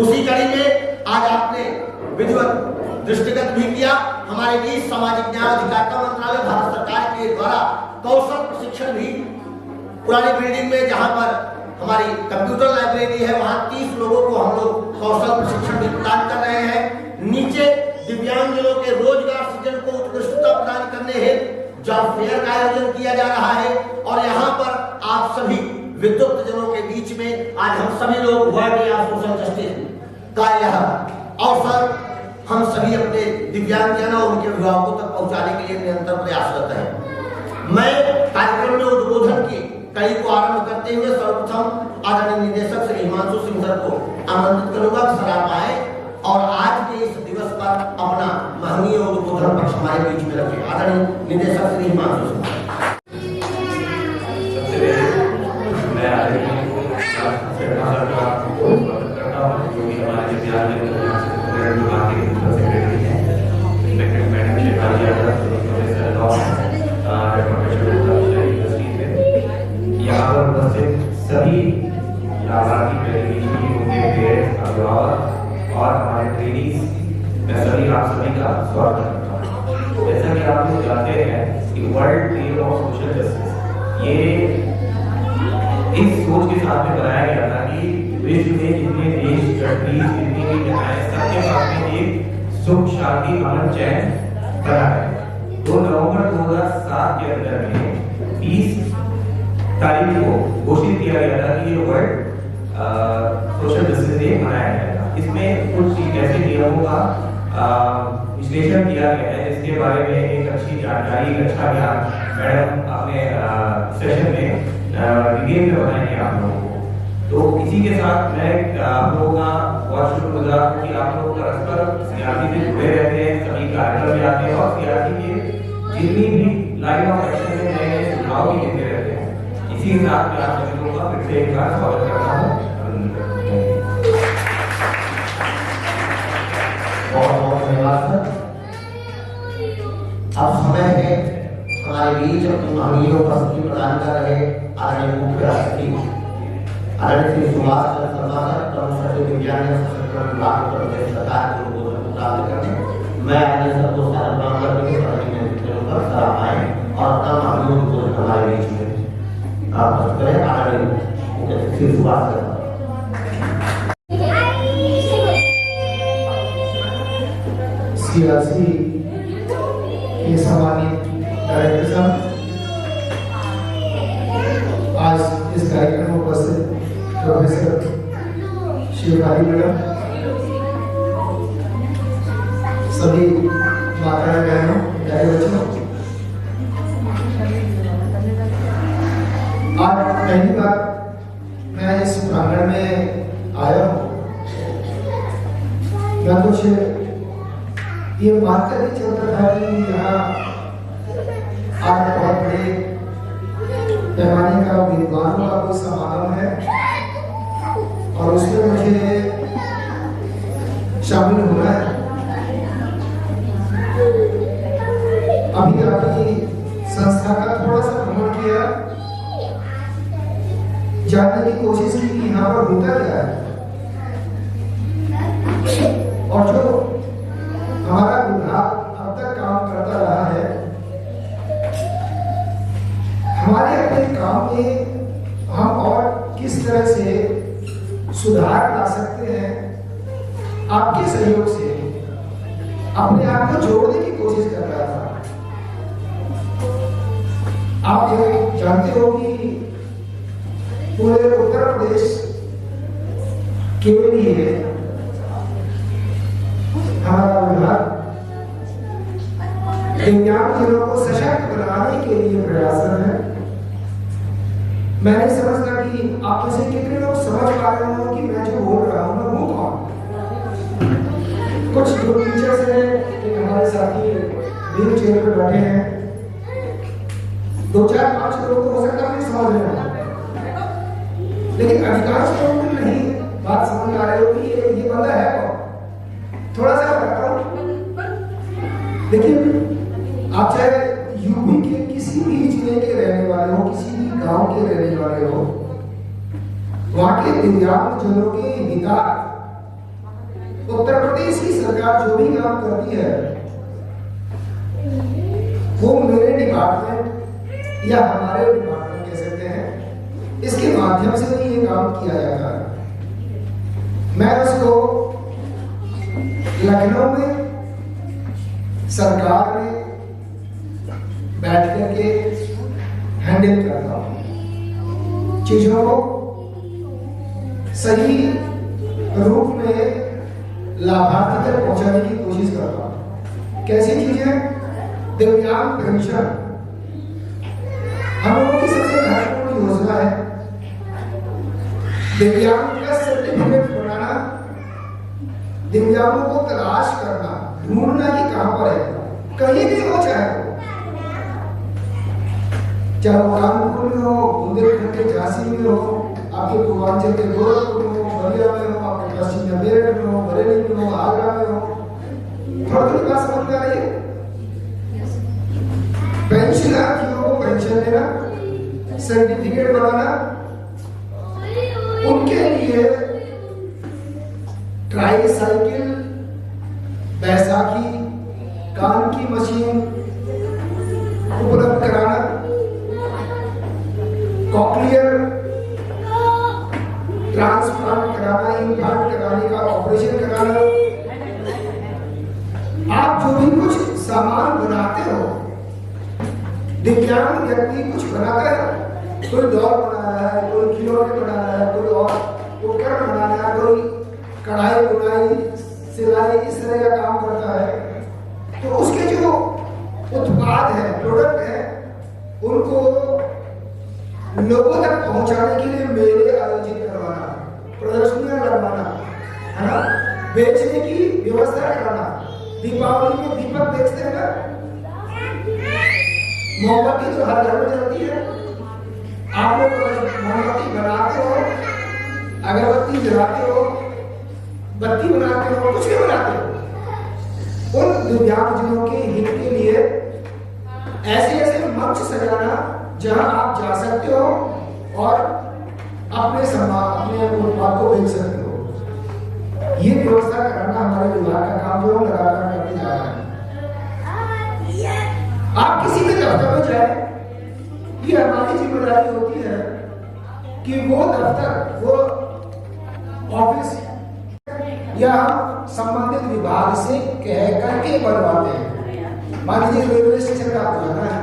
उसी कड़ी में आज आपने विधिवत दृष्टिगत भी किया। हमारे बीच सामाजिक न्याय अधिकारिता मंत्रालय भारत सरकार के द्वारा कौशल प्रशिक्षण भी पुरानी बिल्डिंग में जहां पर हमारी कंप्यूटर लाइब्रेरी है वहां 30 लोगों को हम लोग कौशल प्रशिक्षण भी प्रदान कर रहे हैं। नीचे दिव्यांगजनों के रोजगार सृजन को उत्कृष्टता प्रदान करने हेतु जॉब फेयर का आयोजन किया जा रहा है और यहाँ पर आप सभी विद्युत जनों के बीच में आज हम सभी लोग world day of social justice का यह अवसर हम सभी अपने दिव्यांगजनों और उनके अभिभावकों तक पहुंचाने के लिए निरंतर प्रयासरत हैं। मैं कार्यक्रम में उद्बोधन की कड़ी को आरंभ करते हुए सर्वप्रथम आदरणीय निदेशक श्री हिमांशु सिंह सर को आमंत्रित करूंगा कि सर आप आए और आज के इस दिवस पर अपना महनीय उद्बोधन पक्ष हमारे बीच में रखें। आदरणीय निदेशक श्री हिमांशु सिंह यहाँ पर उपस्थित सभी लाभार्थी प्रतिनिधि उनके पेरेंट्स अभिभावक और हमारे ट्रेनीज मैं सभी आप सभी का स्वागत करता हूँ। जैसा कि आप लोग जानते हैं कि world day of social justice ये इस सोच के साथ में बनाया गया था कि विश्व में जितने देश कंट्रीज जितनी भी जगहें सबके पास में एक सुख शांति अमन चैन बना है। तो नवंबर 2007 के अंदर में 20 तारीख को घोषित किया गया था कि ये वर्ल्ड सोशल जस्टिस डे मनाया जाएगा। इसमें कुछ ऐसे नियमों का विश्लेषण किया गया है, जिसके बारे में एक अच्छी जानकारी, अच्छा ज्ञान मैडम अपने सेशन में डिटेल में बताएंगे आप लोगों को। तो इसी के साथ मैं आप लोगों का बहुत शुक्रगुजार हूँ कि आप लोग परस्पर सीआरपी से जुड़े रहते हैं, सभी कार्यक्रम में आते हैं और सीआरपी के जितनी भी लाइन ऑफ एक्शन में नए नए सुझाव भी देते रहते हैं। इसी के साथ मैं आप सभी लोगों का फिर से एक बार स्वागत करता हूँ। बहुत बहुत धन्यवाद सर। अब समय है हमारे बीच अपनी महनीय उपस्थिति प्रदान कर रहे आदरणीय मुख्य अतिथि आदरणीय श्री सुभाष चंद्र शर्मा सर, प्रमुख सचिव विज्ञान एवं सशक्तिकरण विभाग उत्तर प्रदेश सरकार को उद्बोधन प्राप्त करने मैं आदरणीय सर को सारा प्रणाम करते हुए सर आप आए और अपना महनीय उद्बोधन हमारे बीच में आप करें। आदरणीय मुख्य अतिथि श्री सुभाष सर। सीआरसी के सम्मानित डायरेक्टर साहब, आज इस कार्यक्रम में उपस्थित प्रोफेसर शिवकारी मैडम, सभी माताएं बहनों, प्यारे बच्चों, आज पहली बार मैं इस प्रांगण में आया हूँ। मैं कुछ ये मानकर नहीं चलता था कि यहाँ आज बहुत बड़े पैमाने का विद्वानों का कोई समागम है और उसमें मुझे शामिल होना है। अभी आपकी संस्था का थोड़ा सा भ्रमण किया, जानने की कोशिश की कि यहाँ पर होता क्या है और जो हमारा विभाग अब तक काम करता रहा है, हमारे अपने काम में हम और किस तरह से सुधार ला सकते हैं, आपके सहयोग से अपने आप को जोड़ने की कोशिश कर रहा था। आप ये जानते हो कि पूरे उत्तर प्रदेश के लिए हमारा विभाग दिव्यांगजनों को सशक्त बनाने के लिए प्रयासरत है। मैं नहीं समझता कि आप में से कितने लोग समझ पा रहे हो कि मैं जो बोल रहा हूँ मैं हूँ कौन। कुछ जो टीचर्स हैं, हमारे साथी व्हील चेयर पर बैठे हैं, 2-4-5 लोग तो हो सकता है समझ रहे हो, लेकिन अधिकांश लोग नहीं बात समझ आ रहे हो कि ये बंदा है कौन। थोड़ा सा बताता हूँ। देखिए, आप चाहे यूपी के किसी भी जिले के रहने वाले हो, किसी भी गांव के रहने वाले हो, वहां के दिव्यांगजनों के हितार्थ उत्तर प्रदेश की सरकार जो भी काम करती है वो मेरे डिपार्टमेंट या हमारे डिपार्टमेंट कह सकते हैं, इसके माध्यम से ही ये काम किया जाता है। मैं उसको लखनऊ में सरकार में बैठ करके हैंडल करता हूँ, चीजों को सही रूप में लाभार्थी तक पहुंचाने की कोशिश करता हूँ। कैसी चीजें? दिव्यांग पेंशन हम लोगों की सबसे महत्वपूर्ण योजना है। दिव्यांग का सर्टिफिकेट बनाना, दिव्यांगों को तलाश करना, ढूंढना कि कहां पर है, कहीं भी हो, चाहे वो कानपुर में हो, बुंदेलखंड के झांसी में हो, आपके पूर्वांचल के गोरखपुर में हो, बलिया में हो, आपके पश्चिम में मेरठ में हो, बरेली में हो, आगरा में हो। थोड़ी थोड़ी बात समझ में आ रही है। पेंशनर्स को पेंशन देना, सर्टिफिकेट बनाना, उनके लिए ट्राईसाइकिल, बैसाखी, कान की मशीन उपलब्ध कराना, कॉक्लियर ट्रांसप्लांट कराना, इम्प्लांट कराने का ऑपरेशन कराना। आप जो भी कुछ सामान बनाते हो, दिव्यांग व्यक्ति कुछ बनाकर, कोई डॉल बना रहा है, कोई खिलौने बना रहा है, कोई और उपकरण बना रहा है, कोई कढ़ाई बुनाई सिलाई इस तरह का काम करता है, तो उसके जो उत्पाद है, प्रोडक्ट है, उनको लोगों तक पहुंचाने के लिए मेले आयोजित करवाना, प्रदर्शनियां लगवाना, है ना, बेचने की व्यवस्था कराना। दीपावली में दीपक बेचते हैं ना, मोमबत्ती तो हर घर में जलती है, आप लोग मोमबत्ती बनाते हो, अगरबत्ती जलाते हो, बत्ती बनाते हो, कुछ भी बनाते हो, उन दिव्यांगजनों के हित के लिए ऐसे ऐसे मंच सजाना जहां आप जा सकते हो और अपने सम्मान, अपने उत्पाद को बेच सकते हो। ये व्यवस्था करना हमारे विभाग का काम जो लगातार करते जा रहा है। आप किसी भी दफ्तर में जाए, ये हमारी जिम्मेदारी होती है कि वो दफ्तर, वो ऑफिस या संबंधित विभाग से कह करके बनवाते हैं। मान लीजिए रेलवे स्टेशन का आपको जाना है,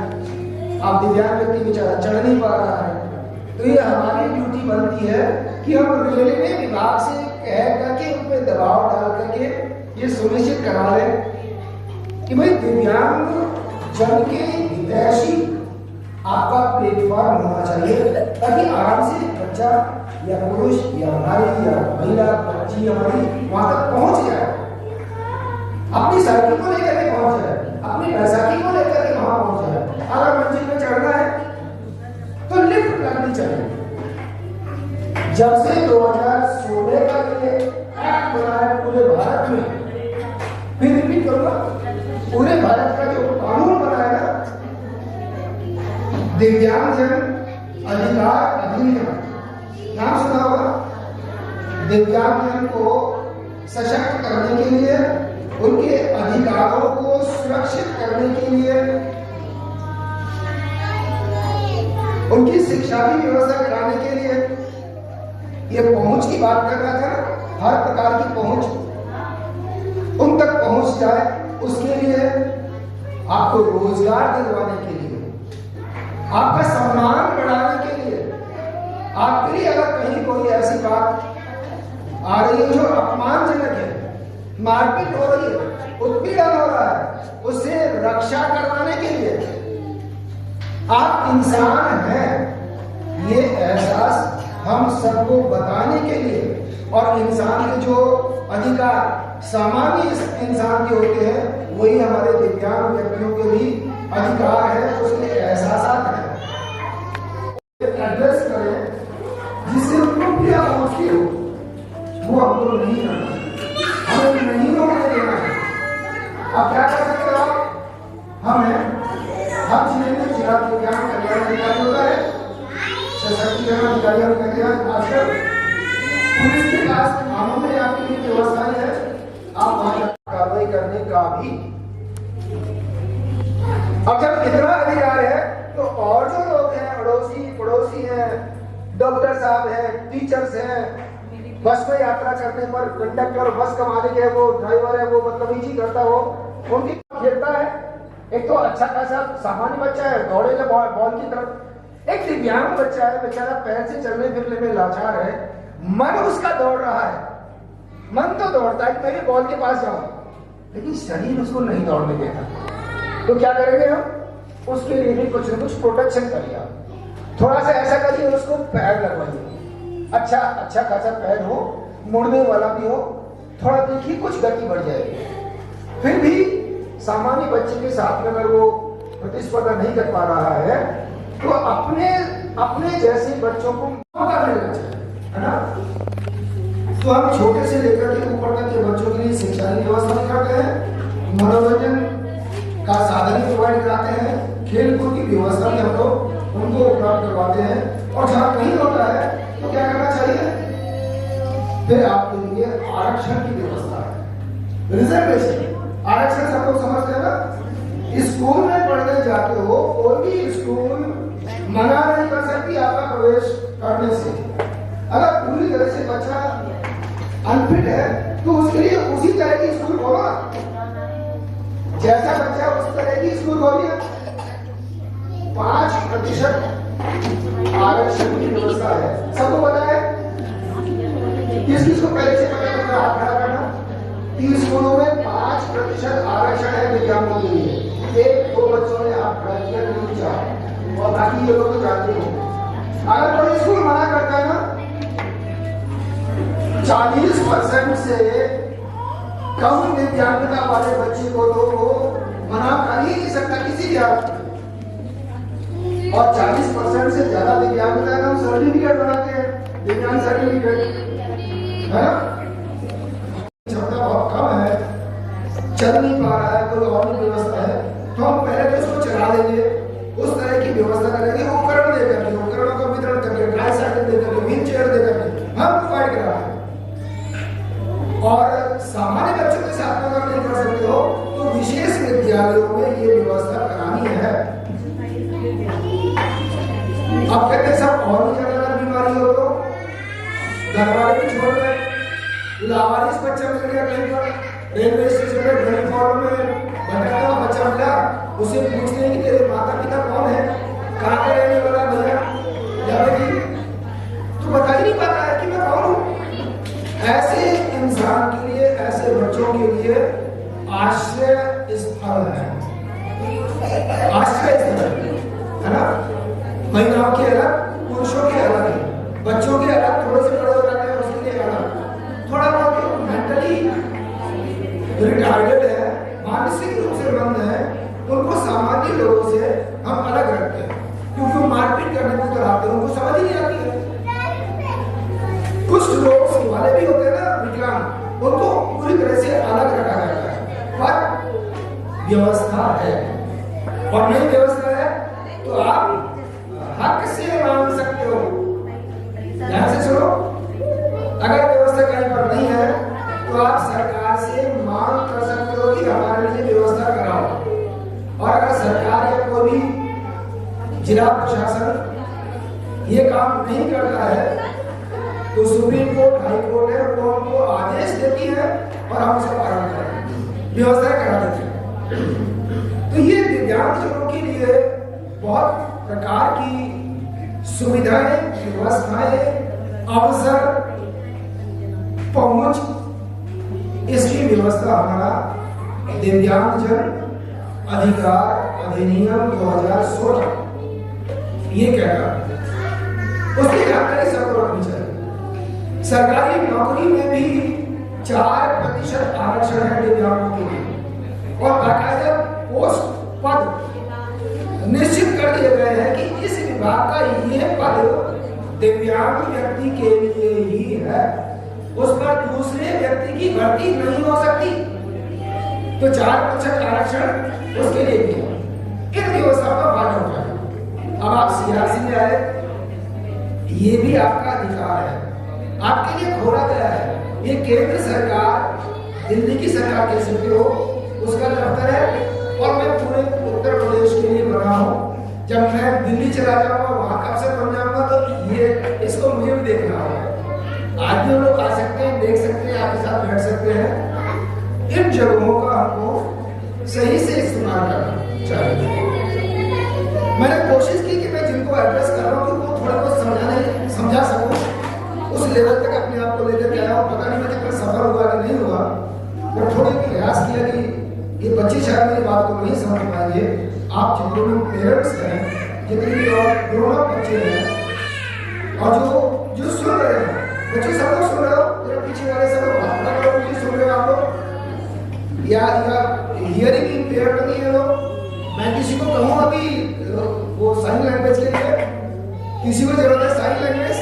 आप दिव्यांग व्यक्ति बेचारा चढ़ नहीं पा रहा है, तो ये हमारी ड्यूटी बनती है कि हम रेलवे विभाग से कह करके उन पर दबाव डाल करके ये सुनिश्चित करा लें कि भाई दिव्यांग जन के हितैषी आपका प्लेटफॉर्म होना चाहिए, ताकि आराम से बच्चा या पुरुष या नारी या महिला बच्ची हमारी वहां तक पहुंच जाए, अपनी साइकिल को लेकर के पहुंच जाए, अपनी बैसाखी को लेकर के वहां पहुंच जाए। अगर मंजिल में चढ़ना है तो लिफ्ट लगनी चाहिए। जब से 2016 का ये एक्ट बना है पूरे भारत में, फिर रिपीट करूंगा, पूरे भारत का जो कानून बना है ना, दिव्यांगजन अधिकार अधिनियम, नाम सुना होगा। दिव्यांगजन को सशक्त करने के लिए, उनके अधिकारों को सुरक्षित करने के लिए, उनकी शिक्षा की व्यवस्था कराने के लिए, ये पहुंच की बात कर रहा था, हर प्रकार की पहुंच उन तक पहुंच जाए, उसके लिए आपको रोजगार दिलवाने के लिए, आपका सम्मान बढ़ाने के लिए, आपके लिए अगर कहीं कोई ऐसी बात आ रही है जो अपमानजनक है, मारपीट हो रही है, उत्पीड़न हो रहा है, उससे रक्षा करवाने के लिए आप इंसान हैं, ये एहसास हम सबको बताने के लिए, और इंसान के जो अधिकार सामान्य इंसान के होते हैं वही हमारे दिव्यांग व्यक्तियों के भी अधिकार है, उसके एहसास हैं। एड्रेस करें जिससे उनको पीड़ा पहुंचती हो, वो हमको नहीं करना, हमें नहीं होने देना है। अब क्या कर सकते हो आप? हर जिले में जिला दिव्यांग कल्याण अधिकारी होता है, सशक्तिकरण अधिकारियों का कल्याण, आजकल पुलिस के पास थानों में आपके लिए व्यवस्थाएं है, आप वहां कार्रवाई करने का भी। अब जब इतना अधिकार है तो और जो लोग हैं, पड़ोसी हैं, डॉक्टर साहब हैं, टीचर्स हैं, बस में यात्रा करने पर कंडक्टर, बस का मालिक है, वो ड्राइवर है, वो बदतमीजी करता हो, उनकी घेरता है। एक तो अच्छा खासा सामान्य बच्चा है, दौड़ेगा बॉल की तरफ, एक दिव्यांग बच्चा है, बेचारा पैर से चलने फिरने में लाचार है, मन उसका दौड़ रहा है, मन तो दौड़ता है कि मैं भी बॉल के पास जाऊं, लेकिन शरीर उसको नहीं दौड़ने देता। तो क्या करेंगे हम? उसके लिए भी कुछ न कुछ प्रोटेक्शन करिए, थोड़ा सा ऐसा करिए, उसको पैर लगवाइए, अच्छा खासा पैर हो, मुड़ने वाला भी हो, थोड़ा देखिए कुछ गति बढ़ जाएगी। फिर भी सामान्य बच्चे के साथ में अगर वो प्रतिस्पर्धा नहीं कर पा रहा है तो अपने जैसे बच्चों को मौका मिलना चाहिए, है ना। तो हम छोटे से लेकर के ऊपर तक के बच्चों के लिए शिक्षा की व्यवस्था भी करते हैं, मनोरंजन का साधन भी प्रोवाइड कराते हैं, खेलकूद की व्यवस्था भी हम लोग उनको उपलब्ध करवाते हैं। और जहाँ नहीं होता है तो क्या करना चाहिए? फिर आपके लिए आरक्षण की व्यवस्था है, रिजर्वेशन। आरक्षण सब लोग समझते हैं ना। स्कूल में पढ़ने जाते हो, कोई भी स्कूल मना नहीं कर सकती आपका प्रवेश करने से। अगर पूरी तरह से बच्चा अनफिट है तो उसके लिए उसी तरह की स्कूल खोलो, जैसा बच्चा उस तरह की स्कूल खोलिए। 5% आरक्षण की व्यवस्था है, सबको पता है। किस किस को पहले से पता है? हाथ खड़ा करना। कि स्कूलों में 5% आरक्षण है दिव्यांगों के लिए। 1-2 बच्चों ने आप खड़ा किया, नहीं चाहा, और बाकी ये लोग तो जानते हो। अगर कोई स्कूल मना करता है ना, 40% से कम दिव्यांगता वाले बच्चे को तो वो मना कर ही नहीं सकता किसी भी हालत में। और 40% से ज्यादा दिव्यांगता है ना, सर्टिफिकेट बनाते हैं, दिव्यांग सर्टिफिकेट, है ना? क्षमता बहुत कम है, चल नहीं पा रहा है, कोई और भी व्यवस्था है, तो हम पहले तो उसको चला देंगे, उस तरह की व्यवस्था करेंगे, उपकरण दे करके, उपकरणों का वितरण करके, ट्राईसाइकिल दे करके, व्हील चेयर दे करके हम प्रोवाइड करा रहे हैं। और सामान्य बच्चों के साथ अगर नहीं कर सकते हो तो विशेष विद्यालयों में ये व्यवस्था करानी है। अब कहते हैं सब और भी ज्यादा बीमारी हो तो घर वाले भी छोड़ गए, लावारिस बच्चा मिल गया कहीं पर, रेलवे स्टेशन पे प्लेटफॉर्म में भटकता हुआ बच्चा मिला, उसे पूछते हैं कि तेरे माता पिता कौन है, कहाँ का रहने वाला भैया या बेटी, तो बता ही नहीं पाता है कि मैं कौन हूँ। ऐसे इंसान के लिए, ऐसे बच्चों के लिए आश्रय स्थल है, आश्रय स्थल है ना। महिलाओं के अलग, पुरुषों के अलग, बच्चों के अलग, थोड़े से बड़े हो जाते हैं उसके लिए अलग, थोड़ा बहुत मेंटली रिटार्डेड है, मानसिक रूप से बंद है, उनको सामान्य लोगों से हम अलग रखते हैं, क्योंकि वो मारपीट करने को कराते हैं, उनको समझ ही नहीं आती है। कुछ लोग वाले भी होते हैं ना विकलांग, उनको पूरी तरह से अलग रखा जाता है, पर व्यवस्था है, और नहीं व्यवस्था है तो आप हक से मांग सकते हो। ध्यान से सुनो, अगर व्यवस्था कहीं पर नहीं है तो आप सरकार से मांग कर सकते हो कि हमारे लिए व्यवस्था कराओ, और अगर सरकार या कोई भी जिला प्रशासन ये काम नहीं करता है तो सुप्रीम कोर्ट, हाई कोर्ट है, वो हमको आदेश देती है और हम उसका पालन करते हैं, व्यवस्था करा देते हैं। तो ये दिव्यांगजनों के लिए बहुत प्रकार की सुविधाएं, व्यवस्थाएं, अवसर, पहुंच, इसकी व्यवस्था हमारा दिव्यांगजन अधिकार अधिनियम 2016 ये कहता है, उसकी जानकारी सबको रखनी चाहिए। सरकारी नौकरी में भी 4% आरक्षण है दिव्यांगों के लिए, और बाकायदा पोस्ट पद निश्चित कर दिए गए हैं कि इस विभाग का ये पद दिव्यांग व्यक्ति के लिए ही है, उस पर दूसरे व्यक्ति की भर्ती नहीं हो सकती, तो 4% आरक्षण उसके लिए भी है। इन व्यवस्थाओं का पालन होता है। अब आप सीआरसी में आए, ये भी आपका अधिकार है, आपके लिए खोला गया है। ये केंद्र सरकार, दिल्ली की सरकार कह सकते हो, उसका दफ्तर है, और मैं पूरे उत्तर प्रदेश के लिए बना हूँ। जब मैं दिल्ली चला जाऊंगा, वहां का अफसर बन जाऊंगा, तो ये इसको मुझे भी देखना होगा। आज भी लोग आ सकते हैं, देख सकते हैं, आपके साथ बैठ सकते हैं। इन जगहों का हमको सही से इस्तेमाल करना चाहिए। मैंने कोशिश की कि मैं जिनको एड्रेस कर रहा हूँ वो थोड़ा बहुत समझा सकूँ, उस लेवल तक अपने आप को लेकर आया हूँ। पता नहीं मुझे कोई सफल हुआ कि नहीं हुआ, पर थोड़े प्रयास किया कि ये बच्चे शायद मेरी बात को नहीं समझ पाएंगे। आप जितने भी पेरेंट्स हैं, जितने भी ग्रोन अप बच्चे हैं, और जो सुन रहे हैं, बच्चे सब लोग सुन रहे हो, मेरे पीछे वाले सब लोग हाथ लगा लो, सुन रहे हो आप लोग, या हियरिंग इम्पेयर्ड नहीं है लोग। मैं किसी को कहूँ अभी वो साइन लैंग्वेज के लिए, किसी को जरूरत है साइन लैंग्वेज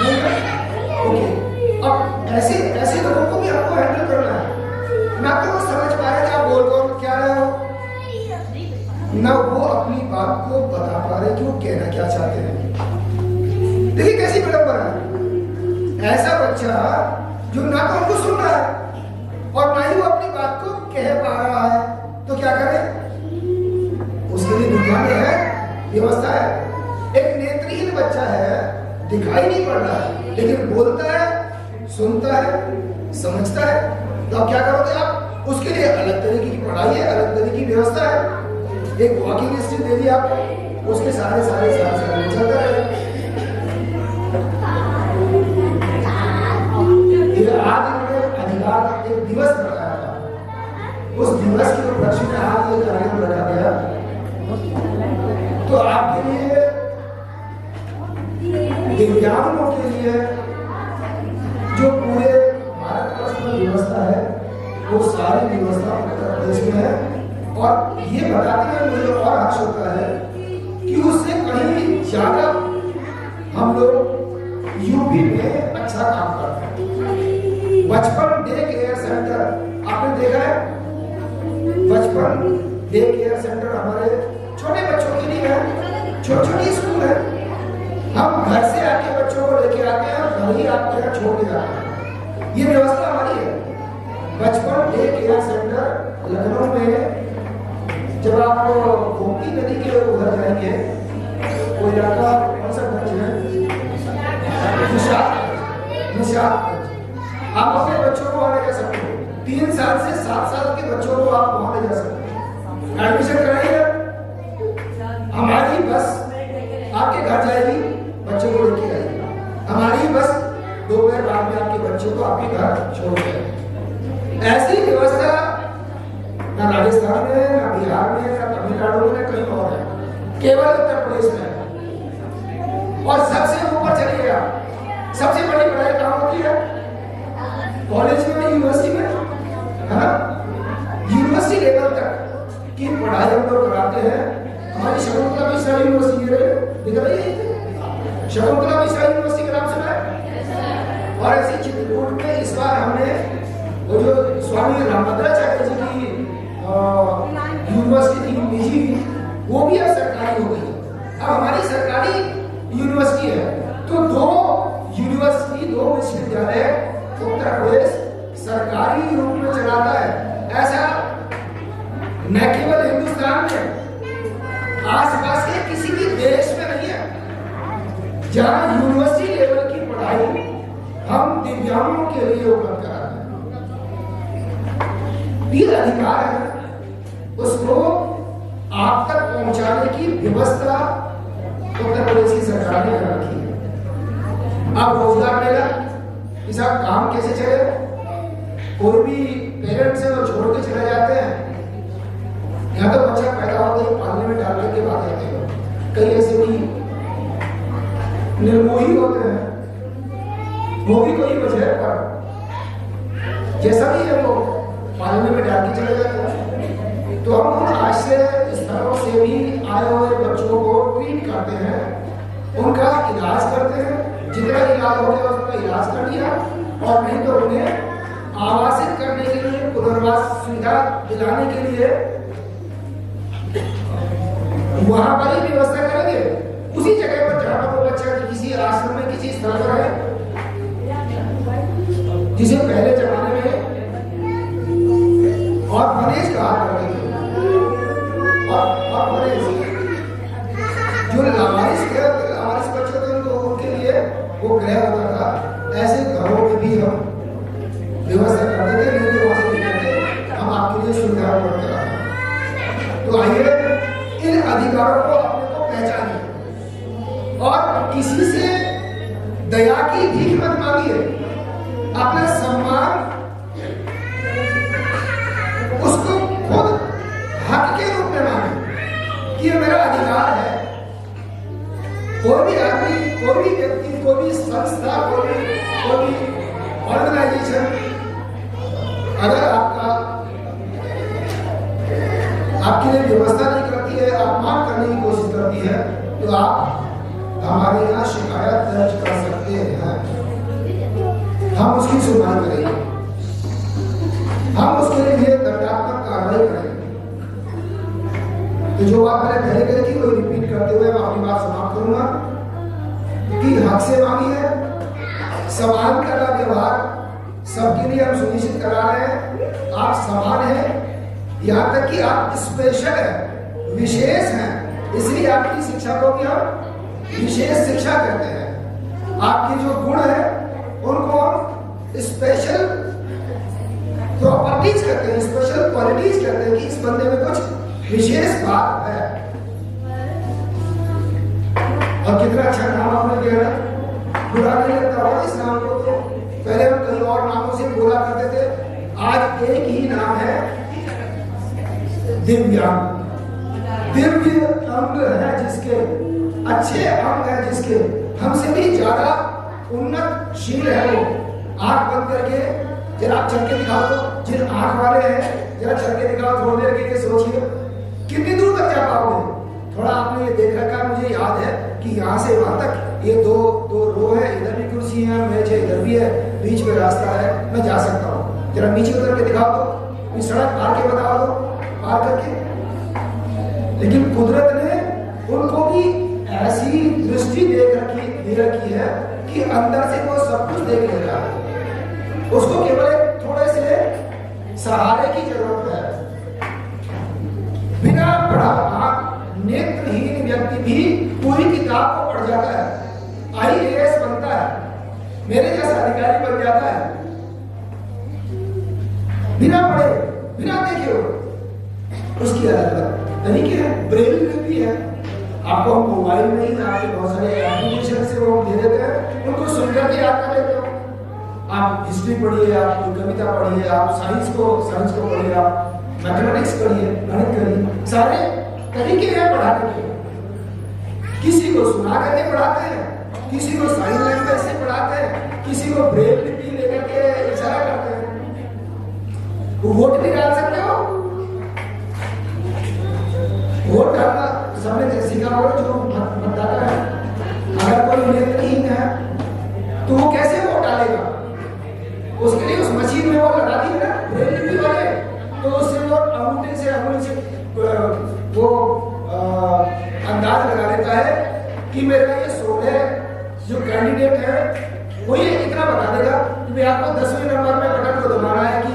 नहीं है, ओके। अब ऐसे लोगों को भी आपको हैंडल करना है, ना तो वो समझ पा रहे कि आप बोल कौन क्या रहे हो, ना वो अपनी बात को बता पा रहे कि वो कहना क्या चाहते हैं। देखिए कैसी विडंबना है, ऐसा बच्चा जो ना तो उनको सुन रहा है और ना ही वो अपनी बात को कह पा रहा है, तो क्या करे? उसके लिए दुकानें हैं, व्यवस्था है। एक नेत्रहीन बच्चा है, दिखाई नहीं पड़ रहा है, लेकिन बोलता है, सुनता है, समझता है, तो आप क्या करोगे? आप उसके लिए अलग तरीके की पढ़ाई है, अलग तरीके की व्यवस्था है। एक वॉकिंग स्टिक दे दी आपको, उसके सारे चलता रहेगा। ये आज अधिकार एक दिवस रखाया था। उस दिवस के उपलक्ष्य में आज ये कार्यक्रम रखा गया। तो आपके लिए, दिव्यांगों के लिए जो पूरे भारतवर्ष में व्यवस्था है, वो सारी व्यवस्था उत्तर प्रदेश में है। और ये बताते हुए मुझे और हर्ष होता है कि उससे कहीं ज्यादा हम लोग यूपी में अच्छा काम करते हैं। बचपन डे केयर सेंटर आपने देखा है? बचपन डे केयर सेंटर हमारे छोटे बच्चों के लिए है, छोटी स्कूल है। हम घर से आके बच्चों को लेके आते हैं और घर ही आपके यहाँ छोड़ के जाते हैं। ये व्यवस्था हमारी है। बचपन डे केयर सेंटर लखनऊ में, जब आप गोमती नदी के उधर जाएंगे, वो इलाका कौन सा गंज है? निशाद। आप अपने बच्चों को वहाँ ले जा सकते हो। 3 साल से 7 साल के बच्चों को आप वहाँ ले जा सकते हो। एडमिशन कराइए, हमारी बस आपके घर जाएगी, बच्चे को लेके आएगी। हमारी बस दोपहर बाद में आपके बच्चे को आपके घर छोड़ देगी। ऐसी व्यवस्था ना राजस्थान में, ना बिहार में, ना तमिलनाडु में, ना कहीं और है, केवल उत्तर प्रदेश में है। और सबसे ऊपर चलिएगा, सबसे बड़ी पढ़ाई कहाँ होती है? कॉलेज में, यूनिवर्सिटी में, है ना? यूनिवर्सिटी लेवल तक की पढ़ाई हम लोग कराते हैं। हमारी शकुंतला मिश्रा यूनिवर्सिटी दिख रही है, शकुंतला मिश्रा यूनिवर्सिटी का नाम सुना है? और ऐसी चित्रकूट में इस बार हमने वो जो स्वामी रामभद्राचार्य जी की यूनिवर्सिटी थी निजी, वो भी अब सरकारी हो गई है। अब हमारी सरकारी यूनिवर्सिटी है। तो 2 यूनिवर्सिटी, 2 विश्वविद्यालय उत्तर प्रदेश सरकारी रूप में चलाता है। ऐसा न केवल हिंदुस्तान में, आसपास के किसी भी देश में नहीं है जहां यूनिवर्सिटी लेवल की पढ़ाई हम दिव्यांगों के लिए उपलब्ध कराते हैं। ये अधिकार है, उसको आप तक पहुंचाने की व्यवस्था उत्तर प्रदेश की सरकार ने कर रखी है। अब रोजगार मेला, इसका काम कैसे चले? कोई भी पेरेंट्स है वो छोड़ के चले जाते हैं। यहाँ तो बच्चा पैदा होता है पालने में डालने के बाद आते हैं। कई ऐसे भी निर्मोही होते हैं, वो भी कोई वजह पर जैसा भी है वो पालने में डाल के चले जाते हैं। तो हम आज से स्थलों से भी आए हुए बच्चों को ट्रीट करते हैं, उनका इलाज करते हैं। जितना इलाज हो गया उसका इलाज कर दिया, और नहीं तो उन्हें आवासित करने के लिए, पुनर्वास सुविधा दिलाने के लिए वहां पर ही व्यवस्था करेंगे, उसी जगह पर जहां पर वो बच्चा किसी आश्रम में, किसी स्थल पर है, जिसे पहले जमाने में ऑर्फनेज कहा करते थे। ऑर्फनेज जो लावारिस बच्चे थे उनके लिए वो गृह होता था। ऐसे घरों में भी हम व्यवस्था करते थे, नहीं तो वहां से निकलते हम आपके लिए सुविधा उपलब्ध कराते। तो आइए इन अधिकारों को अपने को पहचानिए और किसी से दया की भीख मत मांगिए। अपना सम्मान उसको खुद हक के रूप में मांगे कि ये मेरा अधिकार है। कोई भी आदमी, कोई भी व्यक्ति, कोई भी संस्था, कोई भी ऑर्गेनाइजेशन अगर आपके लिए व्यवस्था नहीं करती है, अपमान करने की कोशिश करती है, तो आप हमारे यहाँ शिकायत दर्ज कर सकते हैं। हम उसकी सुनवाई करेंगे, हम उसके लिए दंडात्मक कार्रवाई करेंगे। तो जो बात मैंने पहले कही थी वो रिपीट करते हुए मैं अपनी बात समाप्त करूंगा कि हक से मांगी है, समान का व्यवहार सबके लिए हम सुनिश्चित करा रहे हैं। आप समान हैं, यहाँ तक कि आप स्पेशल हैं, विशेष हैं, इसलिए आपकी शिक्षा को भी हम विशेष शिक्षा कहते हैं। आपके जो गुण है उनको हम स्पेशल प्रॉपर्टीज कहते हैं, स्पेशल क्वालिटीज कहते हैं कि इस बंदे में कुछ विशेष बात है। और कितना अच्छा नाम आपने दिया ना, बुरा नहीं लगता होगा इस नाम को। तो पहले हम कई और नामों से बोला करते थे, एक ही नाम है दिव्यांग। दिव्य अंग है जिसके, अच्छे अंग है जिसके, हमसे भी ज्यादा उन्नतशील है वो। आंख बंद करके जरा आप चल के दिखाओ तो, जिन आंख वाले हैं जरा चल के दिखाओ थोड़ी देर के सोचिए कितनी दूर तक जा पाओगे। थोड़ा आपने ये देख रखा, मुझे याद है कि यहाँ से वहां तक ये दो रो है, इधर भी कुर्सी है, मेज है, इधर भी है, बीच में रास्ता है, मैं जा सकता हूँ। जरा नीचे उतर के दिखाओ तो, ये सड़क पार के बताओ तो, पार करके। लेकिन कुदरत ने उनको भी ऐसी दृष्टि दे रखी है कि अंदर से वो सब कुछ देख ले रहा है। उसको केवल एक थोड़े से सहारे की जरूरत है। बिना पढ़ा नेत्रहीन व्यक्ति भी पूरी किताब को पढ़ जाता है, IAS बनता है, मेरे जैसा अधिकारी बन जाता है, बिना पढ़े बिना देखे। उसकी अलग तरीके हैं, ब्रेल लिपि है। आपको हम मोबाइल में ही आपके बहुत सारे एप्लीकेशन से वो दे देते हैं, उनको सुनकर के याद कर लेते हो। आप हिस्ट्री पढ़िए, आप कविता पढ़िए, आप साइंस को पढ़िए, आप मैथमेटिक्स पढ़िए, गणित करिए, सारे तरीके हैं पढ़ाने के। किसी को सुना करके पढ़ाते हैं, किसी को साइन लैंग्वेज से पढ़ाते हैं, किसी को ब्रेल लिपि लेकर के इशारा करते हैं। वोट भी डाल सकते हो, वोट डालना सबने सीखा होगा जो मतदाता है। अगर कोई नेत्रहीन है तो वो कैसे वोट डालेगा? उसके लिए उस मशीन में वो लगा दी ना ब्रेल लिपि वाले, तो उससे वो अंगूठे से वो अंदाज लगा देता है कि मेरा ये 16 जो कैंडिडेट है वो ये इतना बता देगा कि भाई आपको 10वें नंबर में बटन को दबाना है, कि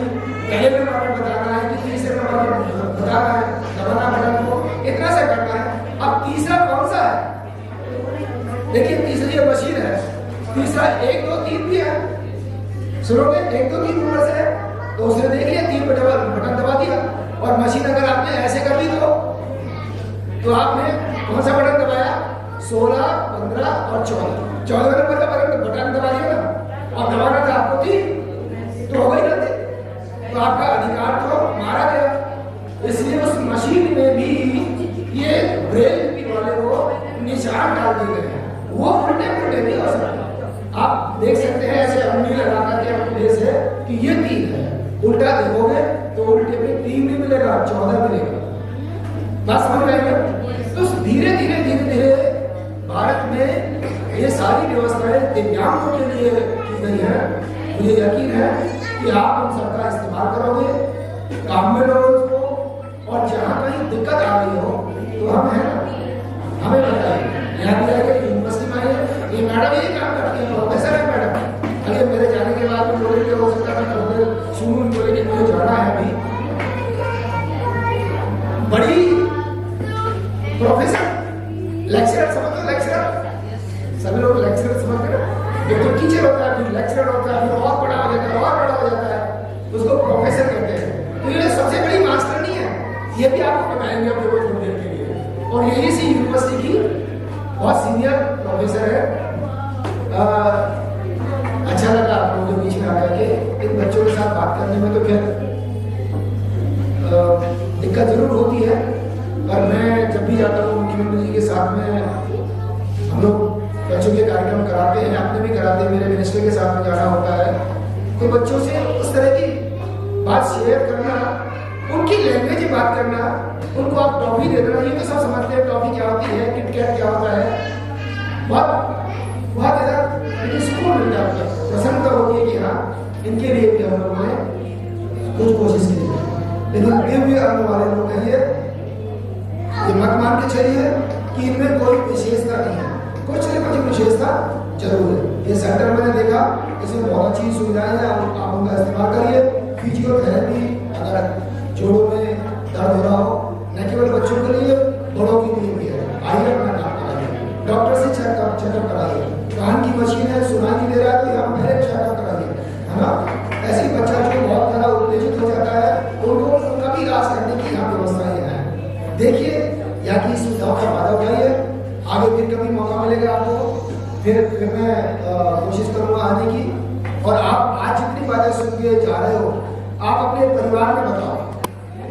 पहले नंबर में बताना है, कि तीसरे नंबर में बताना है, दबाना बटन को इतना से करना है। अब तीसरा कौन सा है? देखिए तीसरी ये मशीन है, तीसरा 1 2 3 भी है। सुनोगे 1 2 3 नंबर से है तो उसने देख लिया, 3 बटन दबा दिया। और मशीन अगर आपने ऐसे कर दी तो आपने कौन सा बटन दबाया? 16 15 और 14 नंबर का बटन दबा दिया ना, और दबाना था आपको 3, तो हो गई गलती, तो आपका अधिकार तो मारा गया। इसलिए उस मशीन में भी ये ब्रेल लिपि वाले को निशान डाल दिए गए हैं, वो उल्टे पुल्टे नहीं हो सकते। आप देख सकते हैं ऐसे उंगली लगा करके अपने से कि ये 3 है, उल्टा देखोगे तो उल्टे में 3 नहीं मिलेगा, 14 मिलेगा। बात समझ में आई? तो धीरे धीरे भारत में ये सारी व्यवस्थाएं दिव्यांगों के लिए की गई है। मुझे यकीन है कि आप उन सबका इस्तेमाल करोगे, काम में लोगे उसको, और जहाँ कहीं दिक्कत आ रही हो तो हम हैं ना, हमें बताइए। यहाँ भी आएगा यूनिवर्सिटी में आइए, ये मैडम यही काम करती है, प्रोफेसर है मैडम। अगर मेरे जाने के बाद लोगों के हो सकता है सुनून बोले कि मुझे जाना है अभी, बड़ी प्रोफेसर लेक्चरर समझते हो? लेक्चरर सभी लोग लेक्चरर समझते हैं। एक तो टीचर होता है, फिर लेक्चरर होता है, फिर और बड़ा हो जाता है, और बड़ा हो जाता है, उसको प्रोफेसर कहते हैं। तो ये सबसे बड़ी मास्टर नहीं है, ये भी आपको बताएंगे अपने को थोड़ी देर के लिए। और यही सी यूनिवर्सिटी की बहुत सीनियर प्रोफेसर है। अच्छा लगा आप लोगों के बीच में आकर के। इन बच्चों के साथ बात करने में तो खैर दिक्कत जरूर होती है, पर मैं जब भी जाता हूँ मुख्यमंत्री जी के साथ में, हम लोग बच्चों के कार्यक्रम कराते हैं, अपने भी कराते हैं, मेरे मिनिस्टर के साथ में जाना होता है, तो बच्चों से उस तरह की बात शेयर करना, उनकी लैंग्वेज में बात करना, उनको आप टॉफी दे देना, ये तो सब समझते हैं टॉफी क्या होती है, किटकैट क्या होता है, बहुत ज़्यादा सुकून मिलता है, प्रसन्नता होती है कि हाँ इनके लिए भी हम लोगों ने कुछ कोशिश की है। लेकिन दिव्य अंग वाले लोग कहिए, ये मत मान के चलिए कि इनमें कोई विशेषता नहीं है, कुछ न कुछ विशेषता जरूर है। ये सेंटर मैंने देखा, इसमें बहुत अच्छी सुविधाएं हैं, आप उनका इस्तेमाल करिए। फिजियोथेरेपी अगर जोड़ों में दर्द हो रहा हो, न केवल बच्चों के लिए, बड़ों के लिए भी है। आइए अपना काम कराइए, डॉक्टर से चेकअप कराइए। कान की मशीन है, सुनाई नहीं दे रहा है तो यहाँ पहले चेकअप कराइए, है ना। ऐसी बच्चा जो बहुत ज़्यादा उत्तेजित हो जाता है, उनको उनका भी इलाज करने की यहाँ व्यवस्थाएं हैं। देखिए यहाँ की सुविधाओं का फायदा उठाइए। आगे फिर कभी मौका मिलेगा आपको, फिर मैं कोशिश करूँगा आने की। और आप आज जितनी बातें सुन के जा रहे हो, आप अपने परिवार में बताओ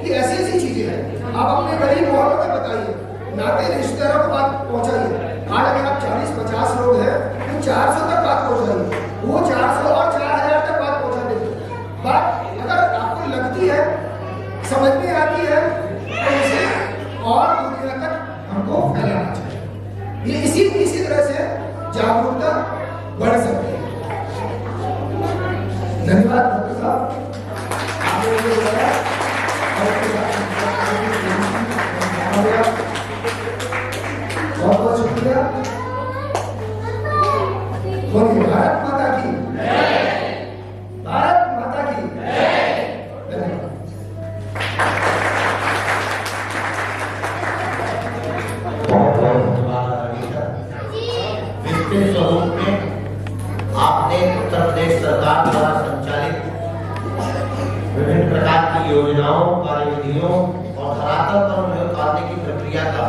कि ऐसी ऐसी चीजें हैं। आप अपने गरीब मोहल्लों में बताइए, नाते रिश्तेदारों को बात पहुंचाइए। आज अगर आप 40-50 लोग हैं तो 400 तक बात पहुंचाइए, वो 400 और 4000 तक बात पहुंचा देंगे। बात अगर आपको लगती है, समझ में आती है, तो उसे और दुनिया तक हमको फैलाना चाहिए। ये इसी तरह से जागरूकता बढ़ सकती है। धन्यवाद डॉक्टर साहब, आपने मुझे बताया। बहुत बहुत शुक्रिया। बोलिए भारत माता की, भारत माता की। धन्यवाद। विस्तृत स्वरूप में आपने उत्तर प्रदेश सरकार द्वारा संचालित विभिन्न प्रकार की योजनाओं, कार्यविधियों और धरातल पर उन्हें उतारने की प्रक्रिया का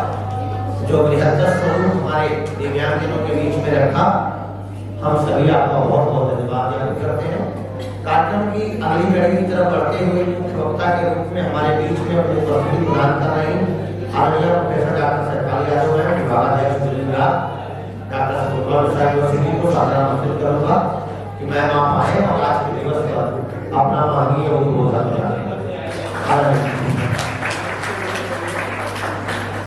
जो बृहत्तर स्वरूप हमारे दिव्यांगजनों के बीच में रखा, हम सभी आपका बहुत बहुत धन्यवाद ज्ञापित करते हैं। कार्यक्रम की अगली कड़ी की तरफ बढ़ते हुए मुख्य वक्ता के रूप में हमारे बीच में अपनी उपस्थिति प्रदान कर रहे हैं आदरणीय प्रोफेसर डॉक्टर सतपाल यादव हैं, विभागाध्यक्ष डॉक्टर यूनिवर्सिटी को सादर आमंत्रित करूंगा।